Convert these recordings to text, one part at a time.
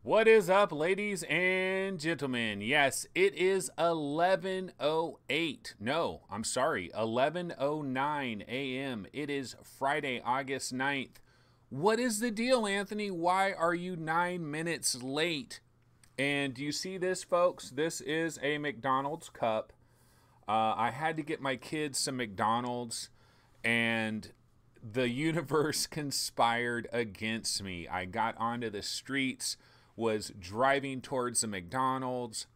What is up, ladies and gentlemen? Yes, it is 11:08. No, I'm sorry, 11:09 a.m. It is Friday, August 9th. What is the deal, Anthony? Why are you 9 minutes late? And do you see this, folks? This is a McDonald's cup. I had to get my kids some McDonald's, and the universe conspired against me. I got onto the streets, was driving towards the McDonald's.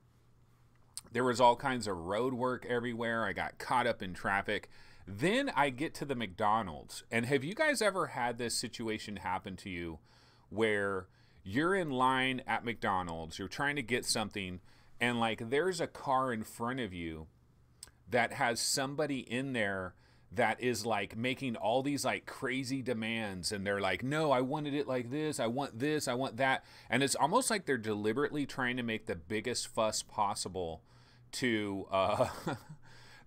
There was all kinds of road work everywhere. I got caught up in traffic. Then I get to the McDonald's. And have you guys ever had this situation happen to you where you're in line at McDonald's, you're trying to get something, and like there's a car in front of you that has somebody in there that is like making all these like crazy demands, and they're like, no, I wanted it like this, I want that. And it's almost like they're deliberately trying to make the biggest fuss possible to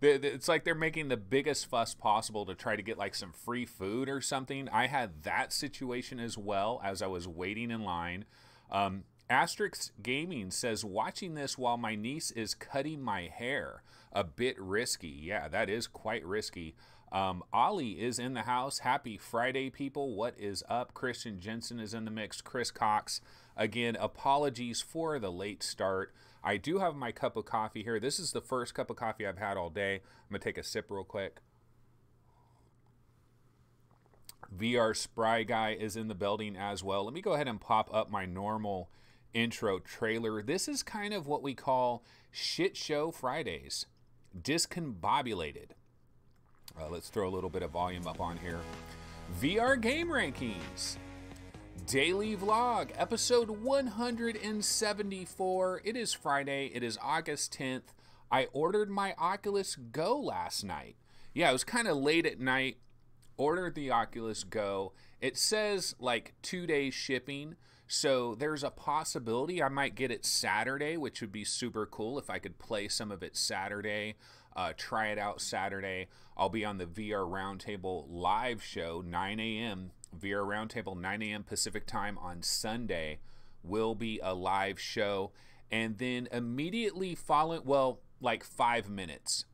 it's like they're making the biggest fuss possible to try to get like some free food or something. I had that situation as well as I was waiting in line. Asterix Gaming says, watching this while my niece is cutting my hair. A bit risky. Yeah, that is quite risky. Ollie is in the house. Happy Friday, people. What is up? Christian Jensen is in the mix. Chris Cox. Again, apologies for the late start. I do have my cup of coffee here. This is the first cup of coffee I've had all day. I'm going to take a sip real quick. VR Spry Guy is in the building as well. Let me go ahead and pop up my normal intro trailer. This is kind of what we call Shit Show Fridays. Discombobulated. Let's throw a little bit of volume up on here. VR Game Rankings. Daily Vlog, episode 174. It is Friday. It is August 10th. I ordered my Oculus Go last night. Yeah, it was kind of late at night. Ordered the Oculus Go. It says like 2 days shipping. So there's a possibility I might get it Saturday, which would be super cool if I could play some of it Saturday, try it out Saturday. I'll be on the VR Roundtable live show, 9 a.m. VR Roundtable, 9 a.m. Pacific time on Sunday will be a live show. And then immediately following, well, like 5 minutes.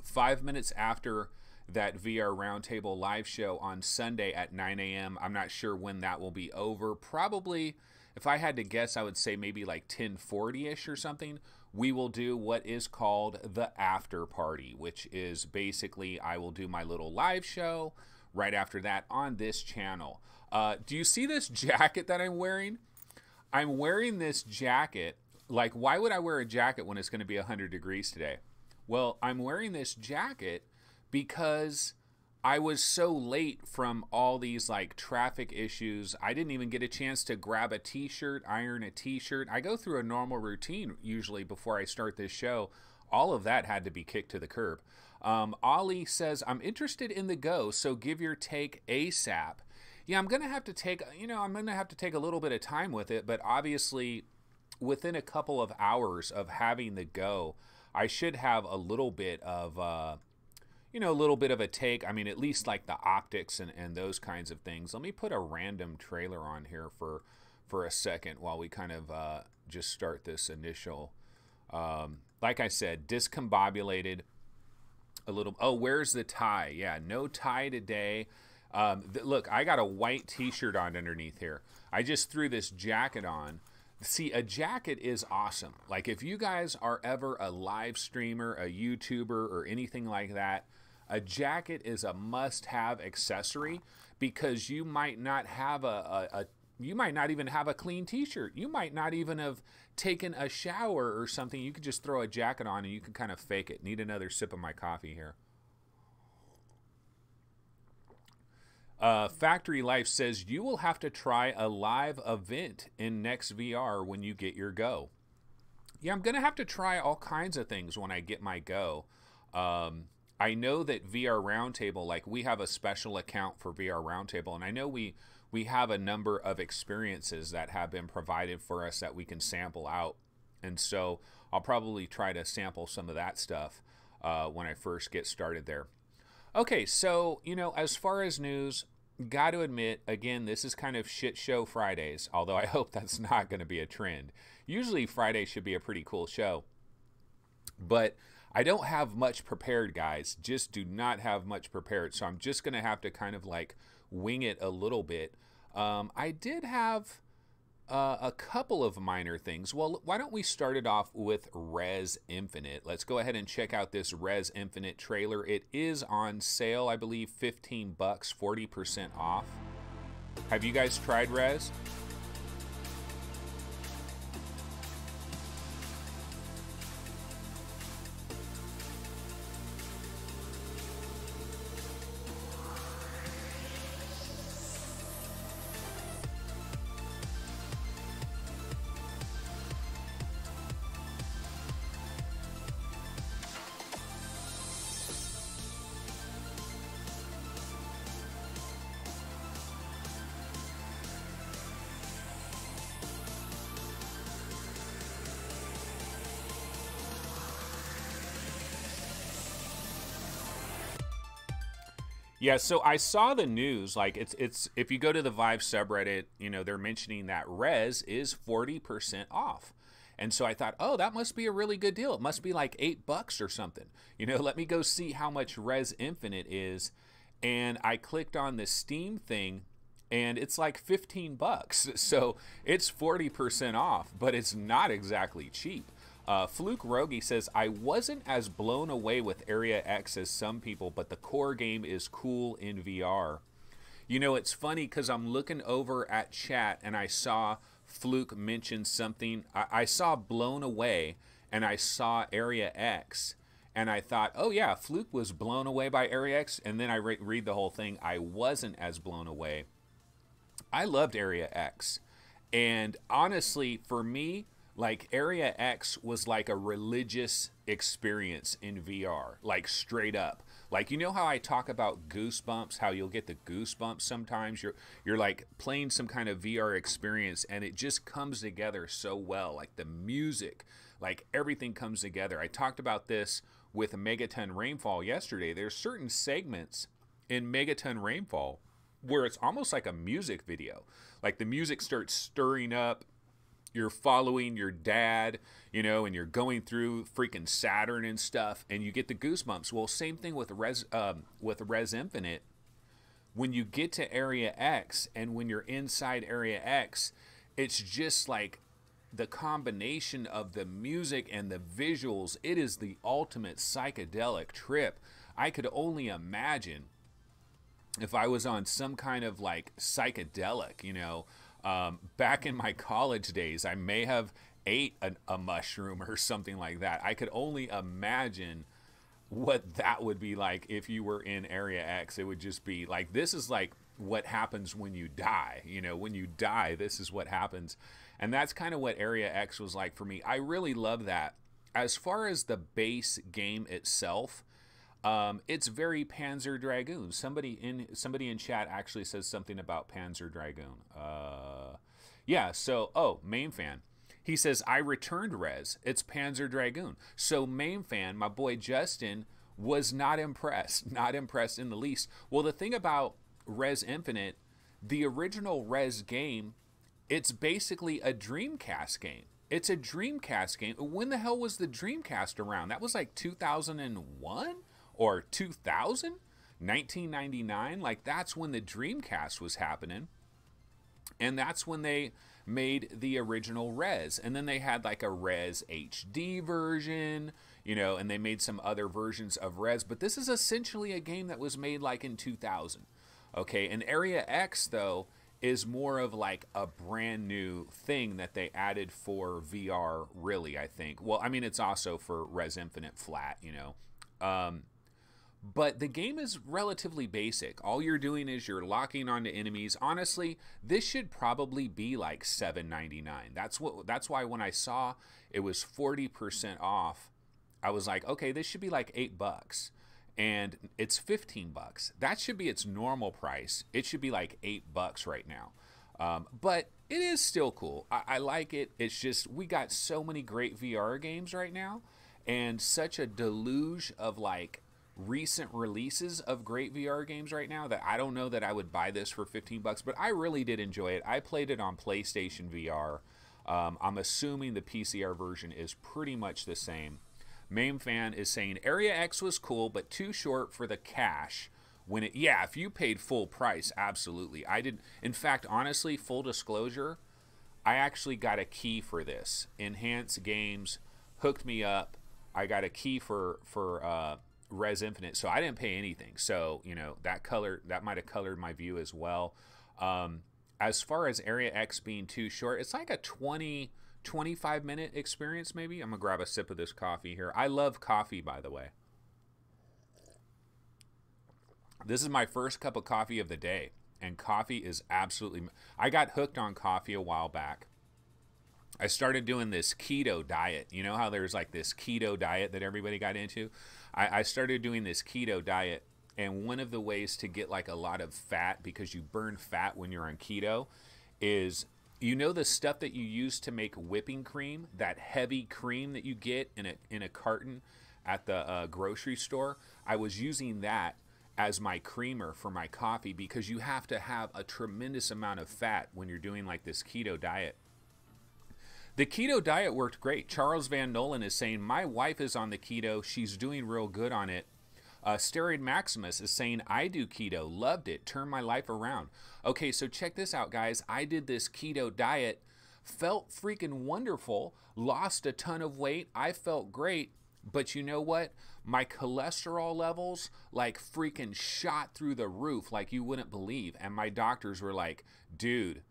5 minutes after that VR Roundtable live show on Sunday at 9 a.m. I'm not sure when that will be over. Probably, if I had to guess, I would say maybe like 10:40-ish or something. We will do what is called the after party, which is basically I will do my little live show right after that on this channel. Do you see this jacket that I'm wearing? I'm wearing this jacket. Like, why would I wear a jacket when it's going to be 100 degrees today? Well, I'm wearing this jacket because I was so late from all these like traffic issues. I didn't even get a chance to grab a t-shirt, iron a t-shirt. I go through a normal routine usually before I start this show. All of that had to be kicked to the curb. Ollie says, I'm interested in the Go, so give your take ASAP. Yeah, I'm going to have to take, I'm going to have to take a little bit of time with it, but obviously within a couple of hours of having the Go, I should have a little bit of, a little bit of a take. I mean, at least like the optics and those kinds of things. Let me put a random trailer on here for a second while we kind of just start this initial, like I said, discombobulated a little. Oh, where's the tie? Yeah, no tie today. Look, I got a white t-shirt on underneath here. I just threw this jacket on. See, a jacket is awesome. Like if you guys are ever a live streamer, a YouTuber, or anything like that, a jacket is a must-have accessory because you might not have you might not even have a clean t-shirt. You might not even have taken a shower or something. You could just throw a jacket on and you can kind of fake it. Need another sip of my coffee here. Factory Life says, you will have to try a live event in Next VR when you get your Go. Yeah, I'm going to have to try all kinds of things when I get my Go. I know that VR Roundtable, like we have a special account for VR Roundtable, and I know we have a number of experiences that have been provided for us that we can sample out. And so I'll probably try to sample some of that stuff when I first get started there. Okay, so, as far as news, got to admit, again, this is kind of shit show Fridays, although I hope that's not going to be a trend. Usually Friday should be a pretty cool show. But I don't have much prepared, guys. Just do not have much prepared. So I'm just going to have to kind of like wing it a little bit. I did have a couple of minor things. Well, why don't we start it off with Rez Infinite? Let's go ahead and check out this Rez Infinite trailer. It is on sale, I believe, 15 bucks, 40% off. Have you guys tried Rez? Yeah, so I saw the news, like it's if you go to the Vive subreddit, you know, they're mentioning that Rez is 40% off. And so I thought, oh, that must be a really good deal. It must be like $8 or something. You know, let me go see how much Rez Infinite is. And I clicked on the Steam thing and it's like 15 bucks. So it's 40% off, but it's not exactly cheap. Fluke Rogi says, I wasn't as blown away with Area X as some people, but the core game is cool in VR. You know, it's funny because I'm looking over at chat and I saw Fluke mention something. I saw Blown Away and I saw Area X and I thought, oh yeah, Fluke was blown away by Area X. And then I read the whole thing. I wasn't as blown away. I loved Area X. And honestly, for me, like Area X was like a religious experience in VR, like straight up. Like, you know how I talk about goosebumps, how you'll get the goosebumps sometimes? You're like playing some kind of VR experience and it just comes together so well. Like the music, like everything comes together. I talked about this with Megaton Rainfall yesterday. There's certain segments in Megaton Rainfall where it's almost like a music video. Like the music starts stirring up. You're following your dad, you know, and you're going through freaking Saturn and stuff, and you get the goosebumps. Well, same thing with Rez Infinite. When you get to Area X, and when you're inside Area X, it's just like the combination of the music and the visuals. It is the ultimate psychedelic trip. I could only imagine if I was on some kind of like psychedelic, you know. Back in my college days, I may have ate a mushroom or something like that. I could only imagine what that would be like if you were in Area X. It would just be like, this is like what happens when you die. You know, when you die, this is what happens. And that's kind of what Area X was like for me. I really love that. As far as the base game itself, it's very Panzer Dragoon. Somebody in chat actually says something about Panzer Dragoon. Yeah, so, oh, Main Fan. He says, I returned Rez. It's Panzer Dragoon. So Main Fan, my boy Justin, was not impressed. Not impressed in the least. Well, the thing about Rez Infinite, the original Rez game, it's basically a Dreamcast game. It's a Dreamcast game. When the hell was the Dreamcast around? That was like 2001? Or 2000, 1999, like that's when the Dreamcast was happening. And that's when they made the original Rez. And then they had like a Rez HD version, you know, and they made some other versions of Rez. But this is essentially a game that was made like in 2000. Okay, and Area X, though, is more of like a brand new thing that they added for VR, really, I think. Well, I mean, it's also for Rez Infinite flat, you know. But the game is relatively basic. All you're doing is you're locking onto enemies. Honestly, this should probably be like $7.99. That's why when I saw it was 40% off, I was like, okay, this should be like $8. And it's 15 bucks. That should be its normal price. It should be like $8 right now. But it is still cool. I like it. It's just we got so many great VR games right now and such a deluge of like recent releases of great VR games right now that I don't know that I would buy this for $15, but I really did enjoy it. I played it on PlayStation VR. I'm assuming the PCR version is pretty much the same. Main Fan is saying Area X was cool, but too short for the cash. Yeah, if you paid full price, absolutely. I did. In fact, honestly, full disclosure, I actually got a key for this. Enhance Games hooked me up. I got a key for Rez Infinite, so I didn't pay anything. So, you know, that might have colored my view as well. As far as Area X being too short, it's like a 25-minute experience maybe. I'm going to grab a sip of this coffee here. I love coffee, by the way. This is my first cup of coffee of the day, and coffee is absolutely... I got hooked on coffee a while back. I started doing this keto diet. You know how there's like this keto diet that everybody got into? I started doing this keto diet, and one of the ways to get like a lot of fat, because you burn fat when you're on keto, is... You know the stuff that you use to make whipping cream, that heavy cream that you get in a carton at the grocery store? I was using that as my creamer for my coffee because you have to have a tremendous amount of fat when you're doing like this keto diet. The keto diet worked great. Charles Van Nolan is saying, my wife is on the keto. She's doing real good on it. Steroid Maximus is saying, I do keto. Loved it. Turned my life around. Okay, so check this out, guys. I did this keto diet. Felt freaking wonderful. Lost a ton of weight. I felt great. But you know what? My cholesterol levels like freaking shot through the roof like you wouldn't believe. And my doctors were like, dude,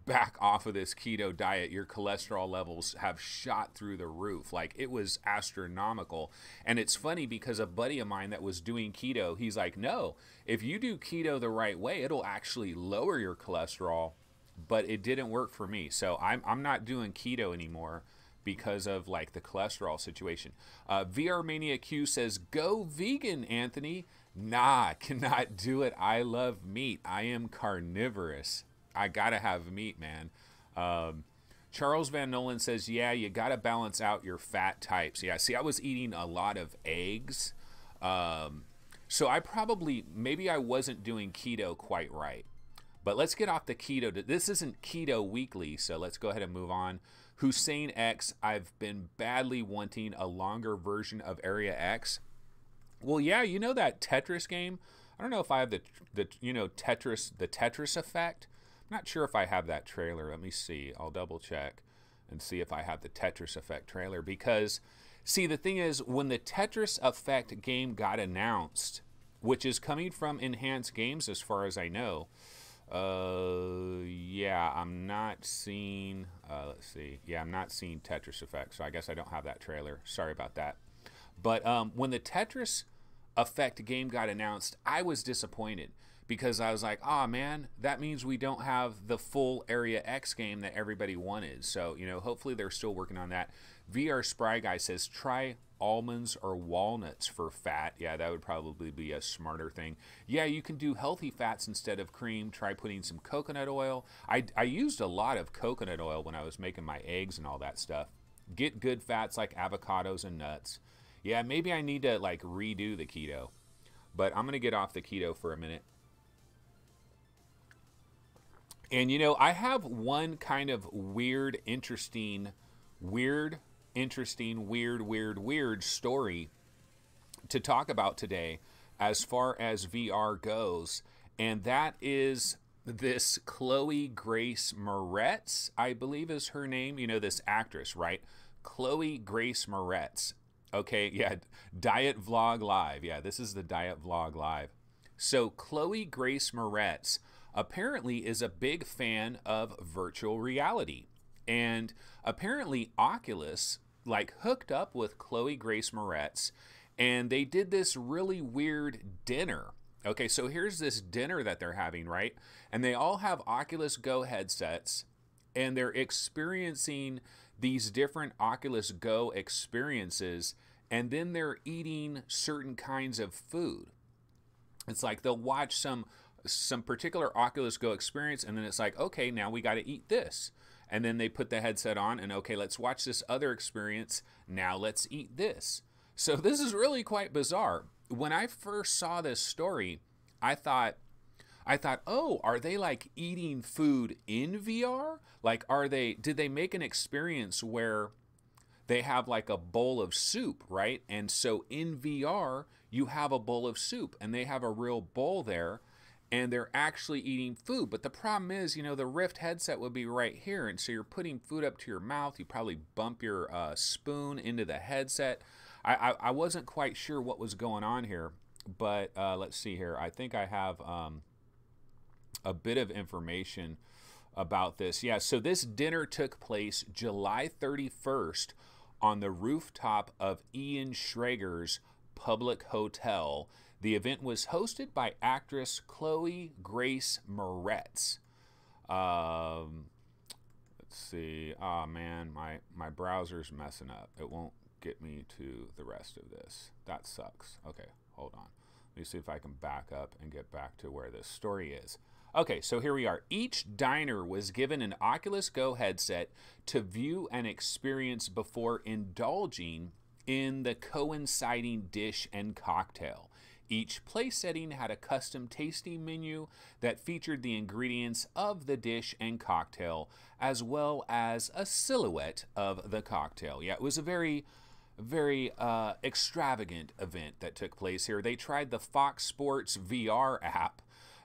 back off of this keto diet. Your cholesterol levels have shot through the roof. Like, it was astronomical. And it's funny because a buddy of mine that was doing keto, he's like, no, if you do keto the right way, it'll actually lower your cholesterol. But it didn't work for me. So I'm not doing keto anymore because of like the cholesterol situation. VR Mania Q says, go vegan, Anthony. Nah, cannot do it. I love meat. I am carnivorous. I gotta have meat, man. Charles Van Nolan says, yeah, you gotta balance out your fat types. Yeah, see, I was eating a lot of eggs. So maybe I wasn't doing keto quite right. But let's get off the keto. This isn't Keto Weekly, so let's go ahead and move on. Hussein X, I've been badly wanting a longer version of Area X. Well, yeah, you know that Tetris game? I don't know if I have the Tetris effect. I'm not sure if I have that trailer. Let me see. I'll double check and see if I have the Tetris effect trailer. Because, see, the thing is, when the Tetris effect game got announced, which is coming from Enhanced Games as far as I know, yeah, I'm not seeing, let's see. Yeah, I'm not seeing Tetris effect, so I guess I don't have that trailer. Sorry about that. But when the Tetris effect game got announced, I was disappointed because I was like, oh man, that means we don't have the full Area X game that everybody wanted. So, you know, hopefully they're still working on that. VR Spry Guy says, try almonds or walnuts for fat. Yeah, that would probably be a smarter thing. Yeah, you can do healthy fats instead of cream. Try putting some coconut oil. I used a lot of coconut oil when I was making my eggs and all that stuff. Get good fats like avocados and nuts. Yeah, maybe I need to like redo the keto. But I'm going to get off the keto for a minute. And you know, I have one kind of weird story to talk about today as far as VR goes. And that is this Chloë Grace Moretz, I believe is her name. You know, this actress, right? Chloë Grace Moretz. Okay, yeah, Diet Vlog Live. Yeah, this is the Diet Vlog Live. So Chloë Grace Moretz apparently is a big fan of virtual reality. And apparently Oculus like hooked up with Chloë Grace Moretz and they did this really weird dinner. Okay, so here's this dinner that they're having, right? And they all have Oculus Go headsets and they're experiencing these different Oculus Go experiences, and then they're eating certain kinds of food. It's like they'll watch some particular Oculus Go experience, and then it's like, okay, now we got to eat this. And then they put the headset on, and okay, let's watch this other experience. Now let's eat this. So this is really quite bizarre. When I first saw this story, I thought, oh, are they like eating food in VR? Like, did they make an experience where they have like a bowl of soup, right? And so in VR, you have a bowl of soup and they have a real bowl there and they're actually eating food. But the problem is, you know, the Rift headset would be right here. And so you're putting food up to your mouth. You probably bump your spoon into the headset. I wasn't quite sure what was going on here, but let's see here. I think I have a bit of information about this. Yeah, so this dinner took place July 31st on the rooftop of Ian Schrager's public hotel. The event was hosted by actress Chloë Grace Moretz. Let's see. Oh man, my browser's messing up. It won't get me to the rest of this. That sucks. Okay, hold on. Let me see if I can back up and get back to where this story is. Okay, so here we are. Each diner was given an Oculus Go headset to view and experience before indulging in the coinciding dish and cocktail. Each place setting had a custom tasting menu that featured the ingredients of the dish and cocktail, as well as a silhouette of the cocktail. Yeah, it was a very extravagant event that took place here. They tried the Fox Sports VR app,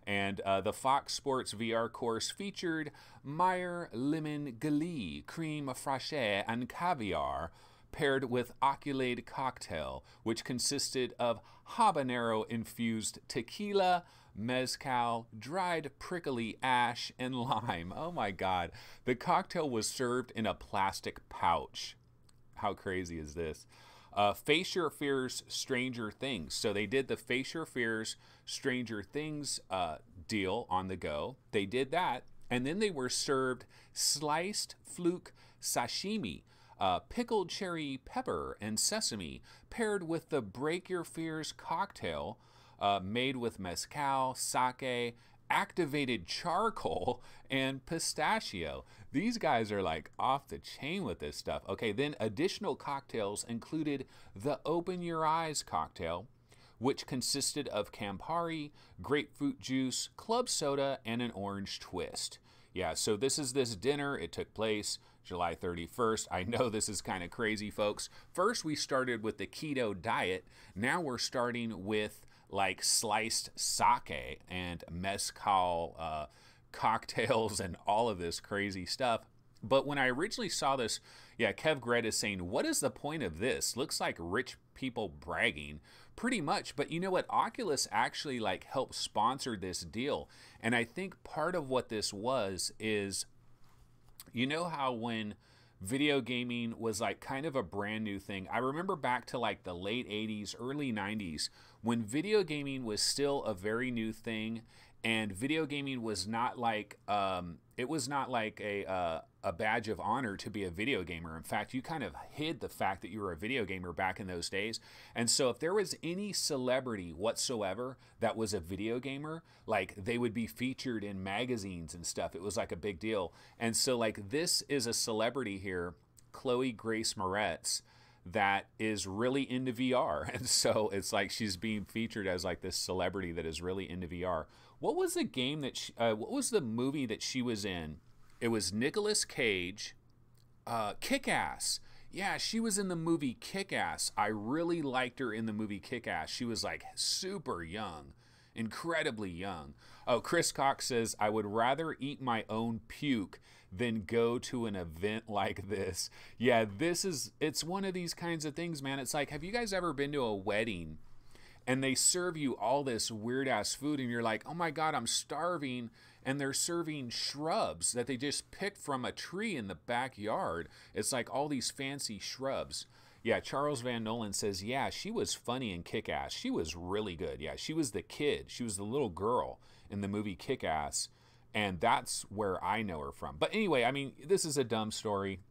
and the Fox Sports VR course featured Meyer Lemon Gallie, cream fraiche, and caviar, paired with Oculade cocktail, which consisted of habanero-infused tequila, mezcal, dried prickly ash, and lime. Oh my God. The cocktail was served in a plastic pouch. How crazy is this? Face Your Fears, Stranger Things. So they did the Face Your Fears, Stranger Things deal on the go. They did that, and then they were served sliced fluke sashimi, pickled cherry pepper and sesame, paired with the Break Your Fears cocktail, made with mezcal, sake, activated charcoal, and pistachio. These guys are like off the chain with this stuff. Okay, then additional cocktails included the Open Your Eyes cocktail, which consisted of Campari, grapefruit juice, club soda, and an orange twist. Yeah, so this is this dinner. It took place July 31st. I know this is kind of crazy, folks. First, we started with the keto diet. Now we're starting with like sliced sake and mezcal cocktails and all of this crazy stuff. But when I originally saw this, yeah, Kev Gred is saying, what is the point of this? Looks like rich people bragging. Pretty much, but you know what? Oculus actually like helped sponsor this deal. And I think part of what this was is, you know how when video gaming was like kind of a brand new thing. I remember back to like the late 80s, early 90s, when video gaming was still a very new thing, and video gaming was not like it was not like a badge of honor to be a video gamer. In fact, you kind of hid the fact that you were a video gamer back in those days. And so if there was any celebrity whatsoever that was a video gamer, like they would be featured in magazines and stuff. It was like a big deal. And so like this is a celebrity here, Chloë Grace Moretz, that is really into VR. And so it's like she's being featured as like this celebrity that is really into VR. What was the game that what was the movie that she was in? It was Nicolas Cage, Kick-Ass. Yeah, she was in the movie Kick-Ass. I really liked her in the movie Kick-Ass. She was like super young, incredibly young. Oh, Chris Cox says, I would rather eat my own puke than go to an event like this. Yeah, it's one of these kinds of things, man. It's like, have you guys ever been to a wedding and they serve you all this weird ass food and you're like, oh my God, I'm starving, and they're serving shrubs that they just picked from a tree in the backyard. It's like all these fancy shrubs. Yeah, Charles Van Nolan says, yeah, she was funny in Kick-Ass. She was really good. Yeah, she was the kid. She was the little girl in the movie Kick-Ass, and that's where I know her from. But anyway, I mean, this is a dumb story.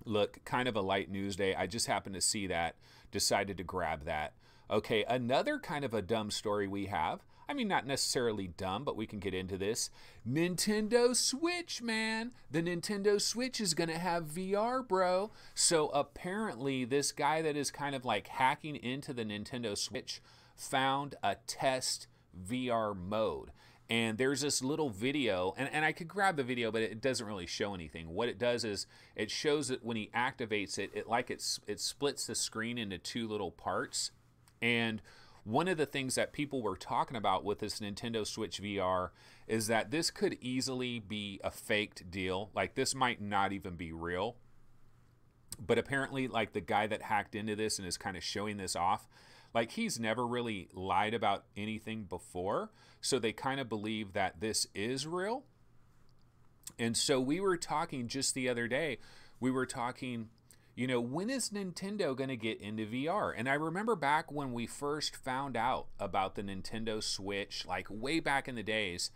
Look, kind of a light news day. I just happened to see that, decided to grab that. Okay, another kind of a dumb story we have. I mean, not necessarily dumb, but we can get into this. Nintendo Switch, man. The Nintendo Switch is going to have VR, bro. So apparently this guy that is kind of like hacking into the Nintendo Switch found a test VR mode. And there's this little video, and I could grab the video, but it doesn't really show anything. What it does is it shows that when he activates it, it splits the screen into two little parts. And one of the things that people were talking about with this Nintendo Switch VR is that this could easily be a faked deal. Like, this might not even be real. But apparently, like, the guy that hacked into this and is kind of showing this off, like, he's never really lied about anything before. So they kind of believe that this is real. And so we were talking just the other day, we were talking, you know, when is Nintendo going to get into VR? And I remember back when we first found out about the Nintendo Switch, like way back in the days,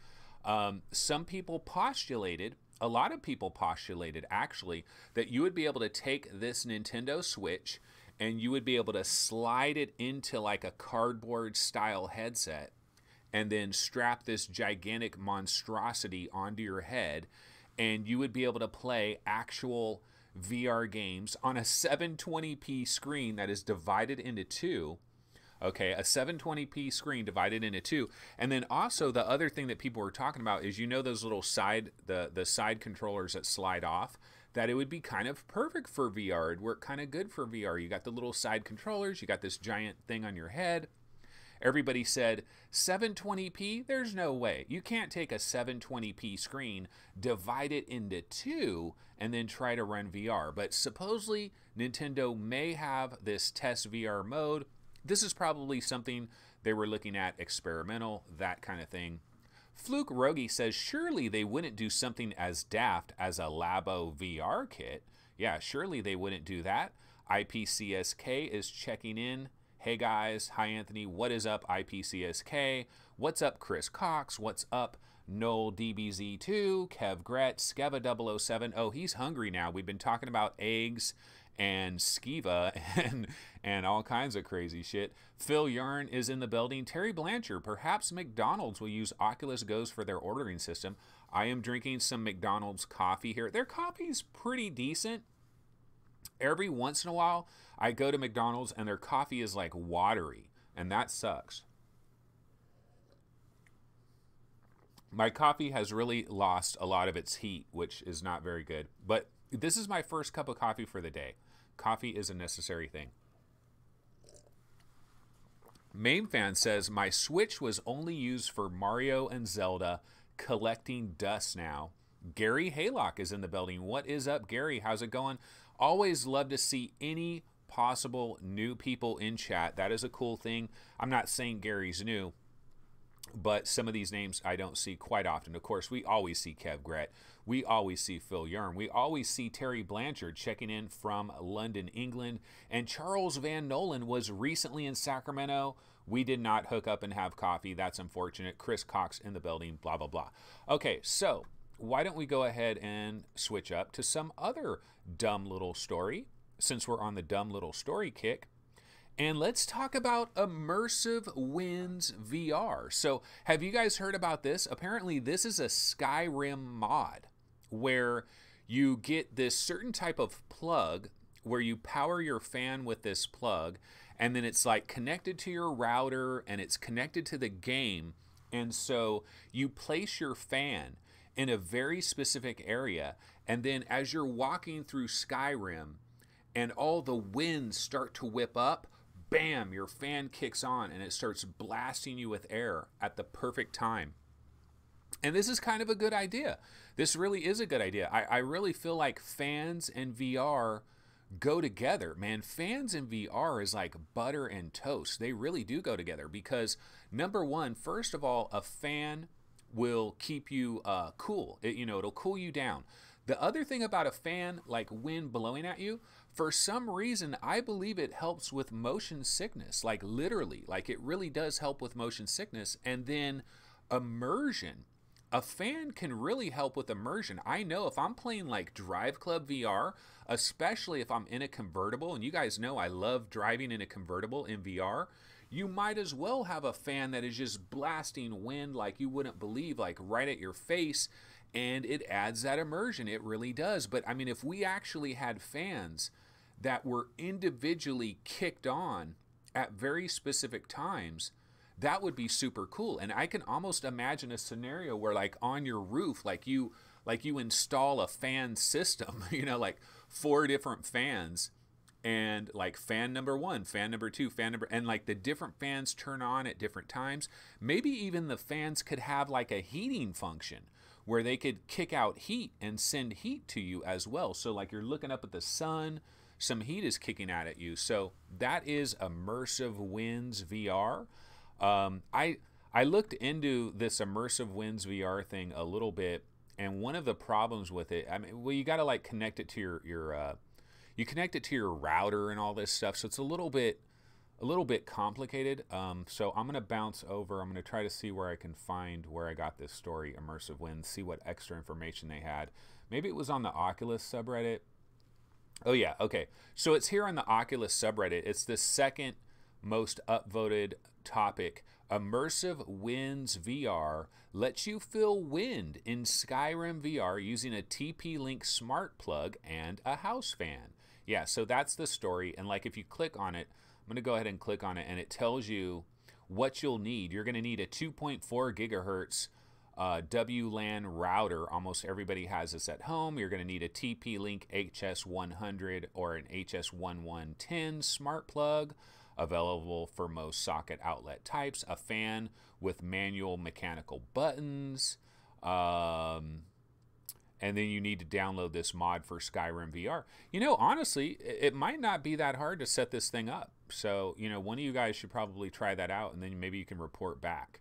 some people postulated, a lot of people postulated actually, that you would be able to take this Nintendo Switch and you would be able to slide it into like a cardboard style headset and then strap this gigantic monstrosity onto your head, and you would be able to play actual VR games on a 720p screen that is divided into two. Okay, a 720p screen divided into two. And then also the other thing that people were talking about is, you know, those little the side controllers that slide off, that it would be kind of perfect for VR. It'd work kind of good for VR. You got the little side controllers, you got this giant thing on your head. Everybody said 720p, there's no way. You can't take a 720p screen, divide it into two, and then try to run VR. But supposedly Nintendo may have this test VR mode. This is probably something they were looking at, experimental, that kind of thing. Fluke Rogi says, surely they wouldn't do something as daft as a Labo VR kit. Yeah, surely they wouldn't do that. IPCSK is checking in. Hey guys, hi Anthony, what is up IPCSK? What's up Chris Cox? What's up Noel DBZ2, Kev Gret, Skeva007. Oh, he's hungry now. We've been talking about eggs and Skiva and all kinds of crazy shit. Phil Yarn is in the building. Terry Blanchard, perhaps McDonald's will use Oculus Go's for their ordering system. I am drinking some McDonald's coffee here. Their coffee's pretty decent. Every once in a while, I go to McDonald's and their coffee is like watery, and that sucks. My coffee has really lost a lot of its heat, which is not very good. But this is my first cup of coffee for the day. Coffee is a necessary thing. Mainfan says, my Switch was only used for Mario and Zelda, collecting dust now. Gary Haylock is in the building. What is up, Gary? How's it going? Always love to see any possible new people in chat. That is a cool thing. I'm not saying Gary's new, but some of these names I don't see quite often. Of course, we always see Kev Gret. We always see Phil Yarn. We always see Terry Blanchard checking in from London, England. And Charles Van Nolan was recently in Sacramento. We did not hook up and have coffee. That's unfortunate. Chris Cox in the building, blah, blah, blah. Okay, so why don't we go ahead and switch up to some other dumb little story, since we're on the dumb little story kick. And let's talk about Immersive Winds VR. So have you guys heard about this? Apparently this is a Skyrim mod where you get this certain type of plug where you power your fan with this plug, and then it's like connected to your router and it's connected to the game. And so you place your fan in a very specific area, and then as you're walking through Skyrim and all the winds start to whip up, bam, your fan kicks on and it starts blasting you with air at the perfect time. And this is kind of a good idea. This really is a good idea. I really feel like fans and VR go together. Man, fans and VR is like butter and toast. They really do go together because, number one, first of all, a fan will keep you cool. It'll cool you down. The other thing about a fan, like wind blowing at you, for some reason, I believe it helps with motion sickness. Like literally, like it really does help with motion sickness. And then immersion. A fan can really help with immersion. I know if I'm playing like Drive Club VR, especially if I'm in a convertible, and you guys know I love driving in a convertible in VR, you might as well have a fan that is just blasting wind like you wouldn't believe, like right at your face, and it adds that immersion. It really does. But I mean, if we actually had fans that were individually kicked on at very specific times, that would be super cool. And I can almost imagine a scenario where, like, on your roof, like you install a fan system, you know, like 4 different fans, and like fan number 1, fan number 2, and like the different fans turn on at different times. Maybe even the fans could have like a heating function where they could kick out heat and send heat to you as well. So like you're looking up at the sun, some heat is kicking out at you. So that is Immersive Winds VR. I looked into this Immersive Winds VR thing a little bit, and one of the problems with it, I mean, well, you got to like connect it to your you connect it to your router and all this stuff, so it's a little bit complicated. So I'm gonna bounce over. I'm gonna try to see where I can find where I got this story, Immersive Winds, see what extra information they had. Maybe it was on the Oculus subreddit. Oh yeah, okay. So it's here on the Oculus subreddit. It's the second most upvoted topic. Immersive Winds VR lets you feel wind in Skyrim VR using a TP-Link smart plug and a house fan. Yeah, so that's the story. And like if you click on it, I'm going to go ahead and click on it, and it tells you what you'll need. You're going to need a 2.4 gigahertz WLAN router. Almost everybody has this at home. You're going to need a TP-Link HS100 or an HS1110 smart plug, available for most socket outlet types, a fan with manual mechanical buttons, and then you need to download this mod for Skyrim VR. You know, honestly, it might not be that hard to set this thing up. So, you know, one of you guys should probably try that out, and then maybe you can report back.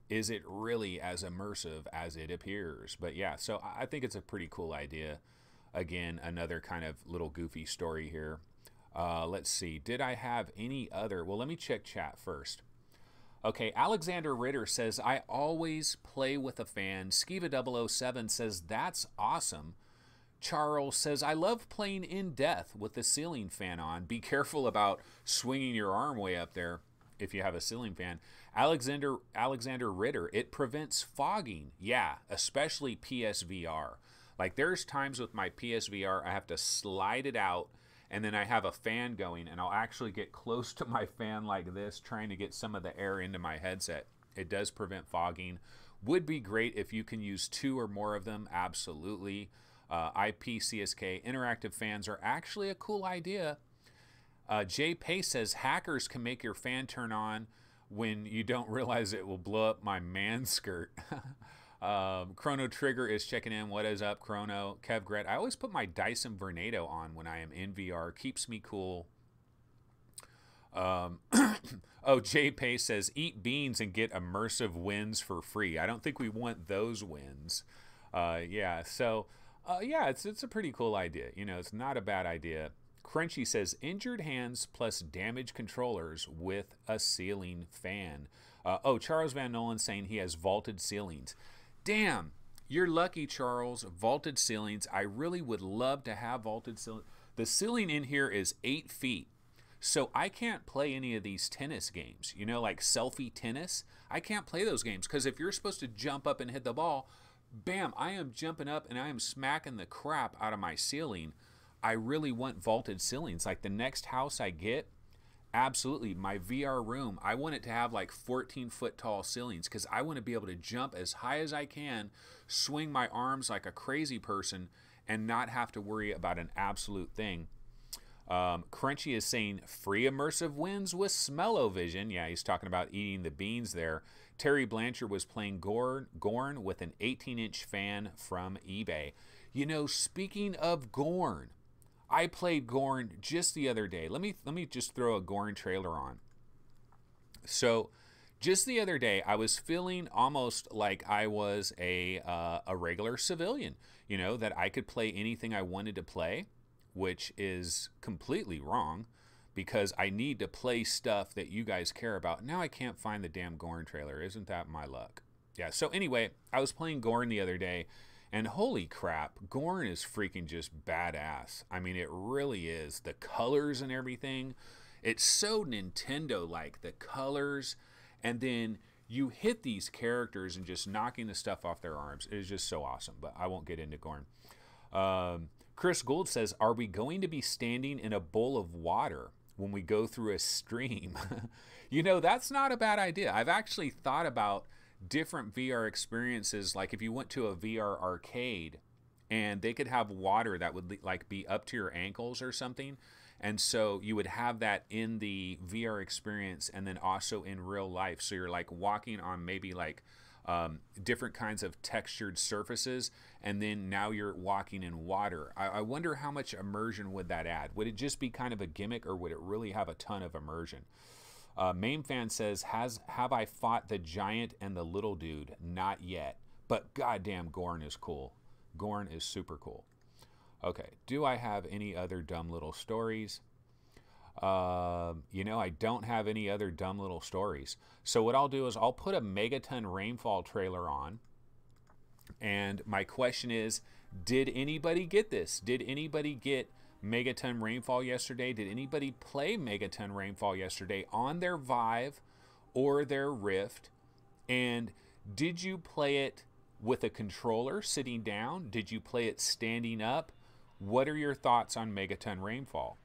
Is it really as immersive as it appears? But yeah, so I think it's a pretty cool idea. Again, another kind of little goofy story here. Let's see. Did I have any other? Well, let me check chat first. Okay, Alexander Ritter says, I always play with a fan. Skiva007 says, that's awesome. Charles says, I love playing in death with the ceiling fan on. Be careful about swinging your arm way up there if you have a ceiling fan. Alexander Ritter, it prevents fogging. Yeah, especially PSVR. Like there's times with my PSVR, I have to slide it out, and then I have a fan going, and I'll actually get close to my fan like this, trying to get some of the air into my headset. It does prevent fogging. Would be great if you can use 2 or more of them, absolutely. IPCSK interactive fans are actually a cool idea. Jay Pace says, hackers can make your fan turn on when you don't realize it will blow up my man skirt. Chrono Trigger is checking in. What is up, Chrono? Kev Gret, I always put my Dyson Vornado on when I am in VR. Keeps me cool. Oh, Jay Pace says, eat beans and get immersive wins for free. I don't think we want those wins. Yeah, so, yeah, it's a pretty cool idea. You know, it's not a bad idea. Crunchy says, injured hands plus damaged controllers with a ceiling fan. Oh, Charles Van Nolan saying he has vaulted ceilings. Damn, you're lucky, Charles. Vaulted ceilings. I really would love to have vaulted ceilings. The ceiling in here is 8 feet. So I can't play any of these tennis games, you know, like selfie tennis. I can't play those games because if you're supposed to jump up and hit the ball, bam, I am jumping up and I am smacking the crap out of my ceiling. I really want vaulted ceilings. Like the next house I get, absolutely, my VR room, I want it to have like 14-foot tall ceilings because I want to be able to jump as high as I can, swing my arms like a crazy person, and not have to worry about an absolute thing. Crunchy is saying free immersive wins with smell-o-vision. Yeah, he's talking about eating the beans there. Terry Blanchard was playing Gorn with an 18-inch fan from eBay. You know, speaking of Gorn, I played Gorn just the other day. Let me just throw a Gorn trailer on. So, just the other day, I was feeling almost like I was a regular civilian. You know, that I could play anything I wanted to play, which is completely wrong because I need to play stuff that you guys care about. Now I can't find the damn Gorn trailer. Isn't that my luck? Yeah, so anyway, I was playing Gorn the other day, and holy crap, Gorn is freaking just badass. I mean, it really is. The colors and everything. It's so Nintendo-like, the colors, and then you hit these characters and just knocking the stuff off their arms. It is just so awesome, but I won't get into Gorn. Chris Gould says, are we going to be standing in a bowl of water when we go through a stream? You know, that's not a bad idea. I've actually thought about different VR experiences, like if you went to a VR arcade and they could have water that would like be up to your ankles or something. And so you would have that in the VR experience and then also in real life. So you're like walking on maybe like different kinds of textured surfaces, and then now you're walking in water. I wonder how much immersion would that add? Would it just be kind of a gimmick, or would it really have a ton of immersion? Main Fan says, have I fought the giant and the little dude? Not yet. But goddamn, Gorn is cool. Gorn is super cool. Okay, do I have any other dumb little stories? You know, I don't have any other dumb little stories. So what I'll do is I'll put a Megaton Rainfall trailer on. And my question is, did anybody get this? Did anybody get Megaton Rainfall yesterday? Did anybody play Megaton Rainfall yesterday on their Vive or their Rift? And did you play it with a controller sitting down? Did you play it standing up? What are your thoughts on Megaton Rainfall?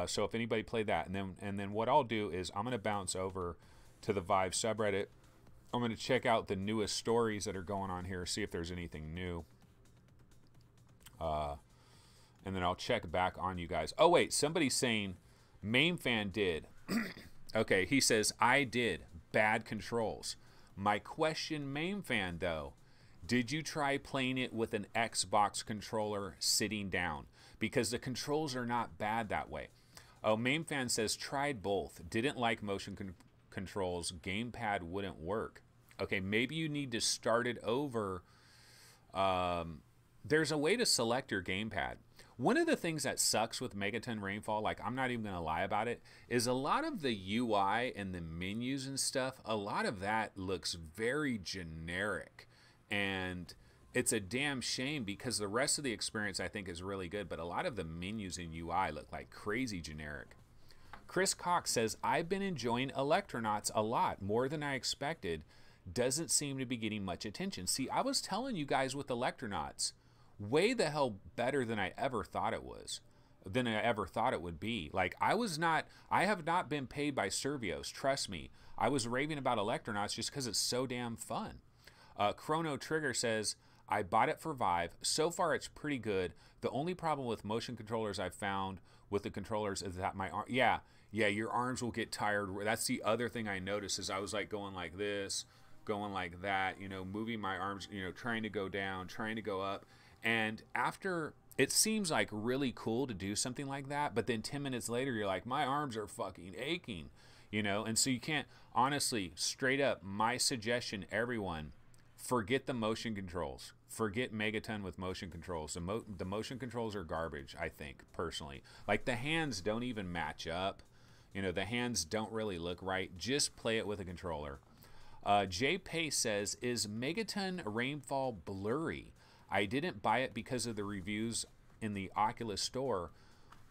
So if anybody played that, and then what I'll do is I'm going to bounce over to the Vive subreddit. I'm going to check out the newest stories that are going on here, see if there's anything new. And then I'll check back on you guys. Oh, wait, somebody's saying Main Fan did. Okay, he says, I did. Bad controls. My question, Main Fan, though, did you try playing it with an Xbox controller sitting down? Because the controls are not bad that way. Oh, Main Fan says, tried both. Didn't like motion controls. Gamepad wouldn't work. Okay, maybe you need to start it over. There's a way to select your gamepad. One of the things that sucks with Megaton Rainfall, like I'm not even going to lie about it, is a lot of the UI and the menus and stuff, a lot of that looks very generic. And it's a damn shame because the rest of the experience I think is really good, but a lot of the menus in UI look like crazy generic. Chris Cox says, I've been enjoying Electronauts a lot, more than I expected. Doesn't seem to be getting much attention. See, I was telling you guys with Electronauts, way the hell better than I ever thought it was, than I ever thought it would be. Like I have not been paid by Servios, trust me. I was raving about Electronauts just because it's so damn fun. Chrono Trigger says, I bought it for Vive. So far, it's pretty good. The only problem with motion controllers I've found with the controllers is that my arm, yeah, your arms will get tired. That's the other thing I noticed is I was like going like this, going like that, you know, moving my arms, you know, trying to go down, trying to go up. And after, it seems like really cool to do something like that, but then 10 minutes later, you're like, my arms are fucking aching, you know? And so you can't, honestly, straight up, my suggestion, everyone, forget the motion controls. Forget Megaton with motion controls. The motion controls are garbage, I think, personally. Like, the hands don't even match up. You know, the hands don't really look right. Just play it with a controller. Jay Pace says, is Megaton Rainfall blurry? I didn't buy it because of the reviews in the Oculus store.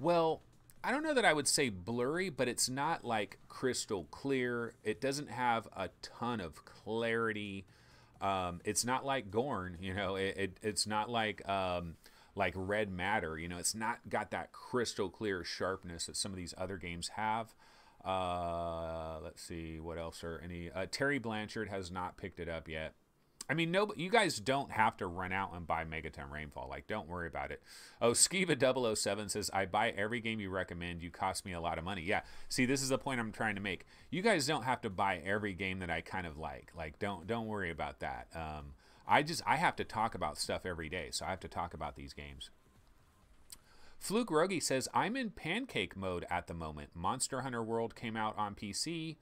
Well, I don't know that I would say blurry, but it's not like crystal clear. It doesn't have a ton of clarity. It's not like Gorn, you know. It's not like Red Matter, you know. It's not got that crystal clear sharpness that some of these other games have. Let's see, what else are any? Terry Blanchard has not picked it up yet. I mean, no, you guys don't have to run out and buy Megaton Rainfall. Like, don't worry about it. Oh, Skiva007 says, I buy every game you recommend. You cost me a lot of money. Yeah, see, this is the point I'm trying to make. You guys don't have to buy every game that I kind of like. Like, don't worry about that. I have to talk about stuff every day, so I have to talk about these games. Fluke Rogi says, I'm in pancake mode at the moment. Monster Hunter World came out on PC.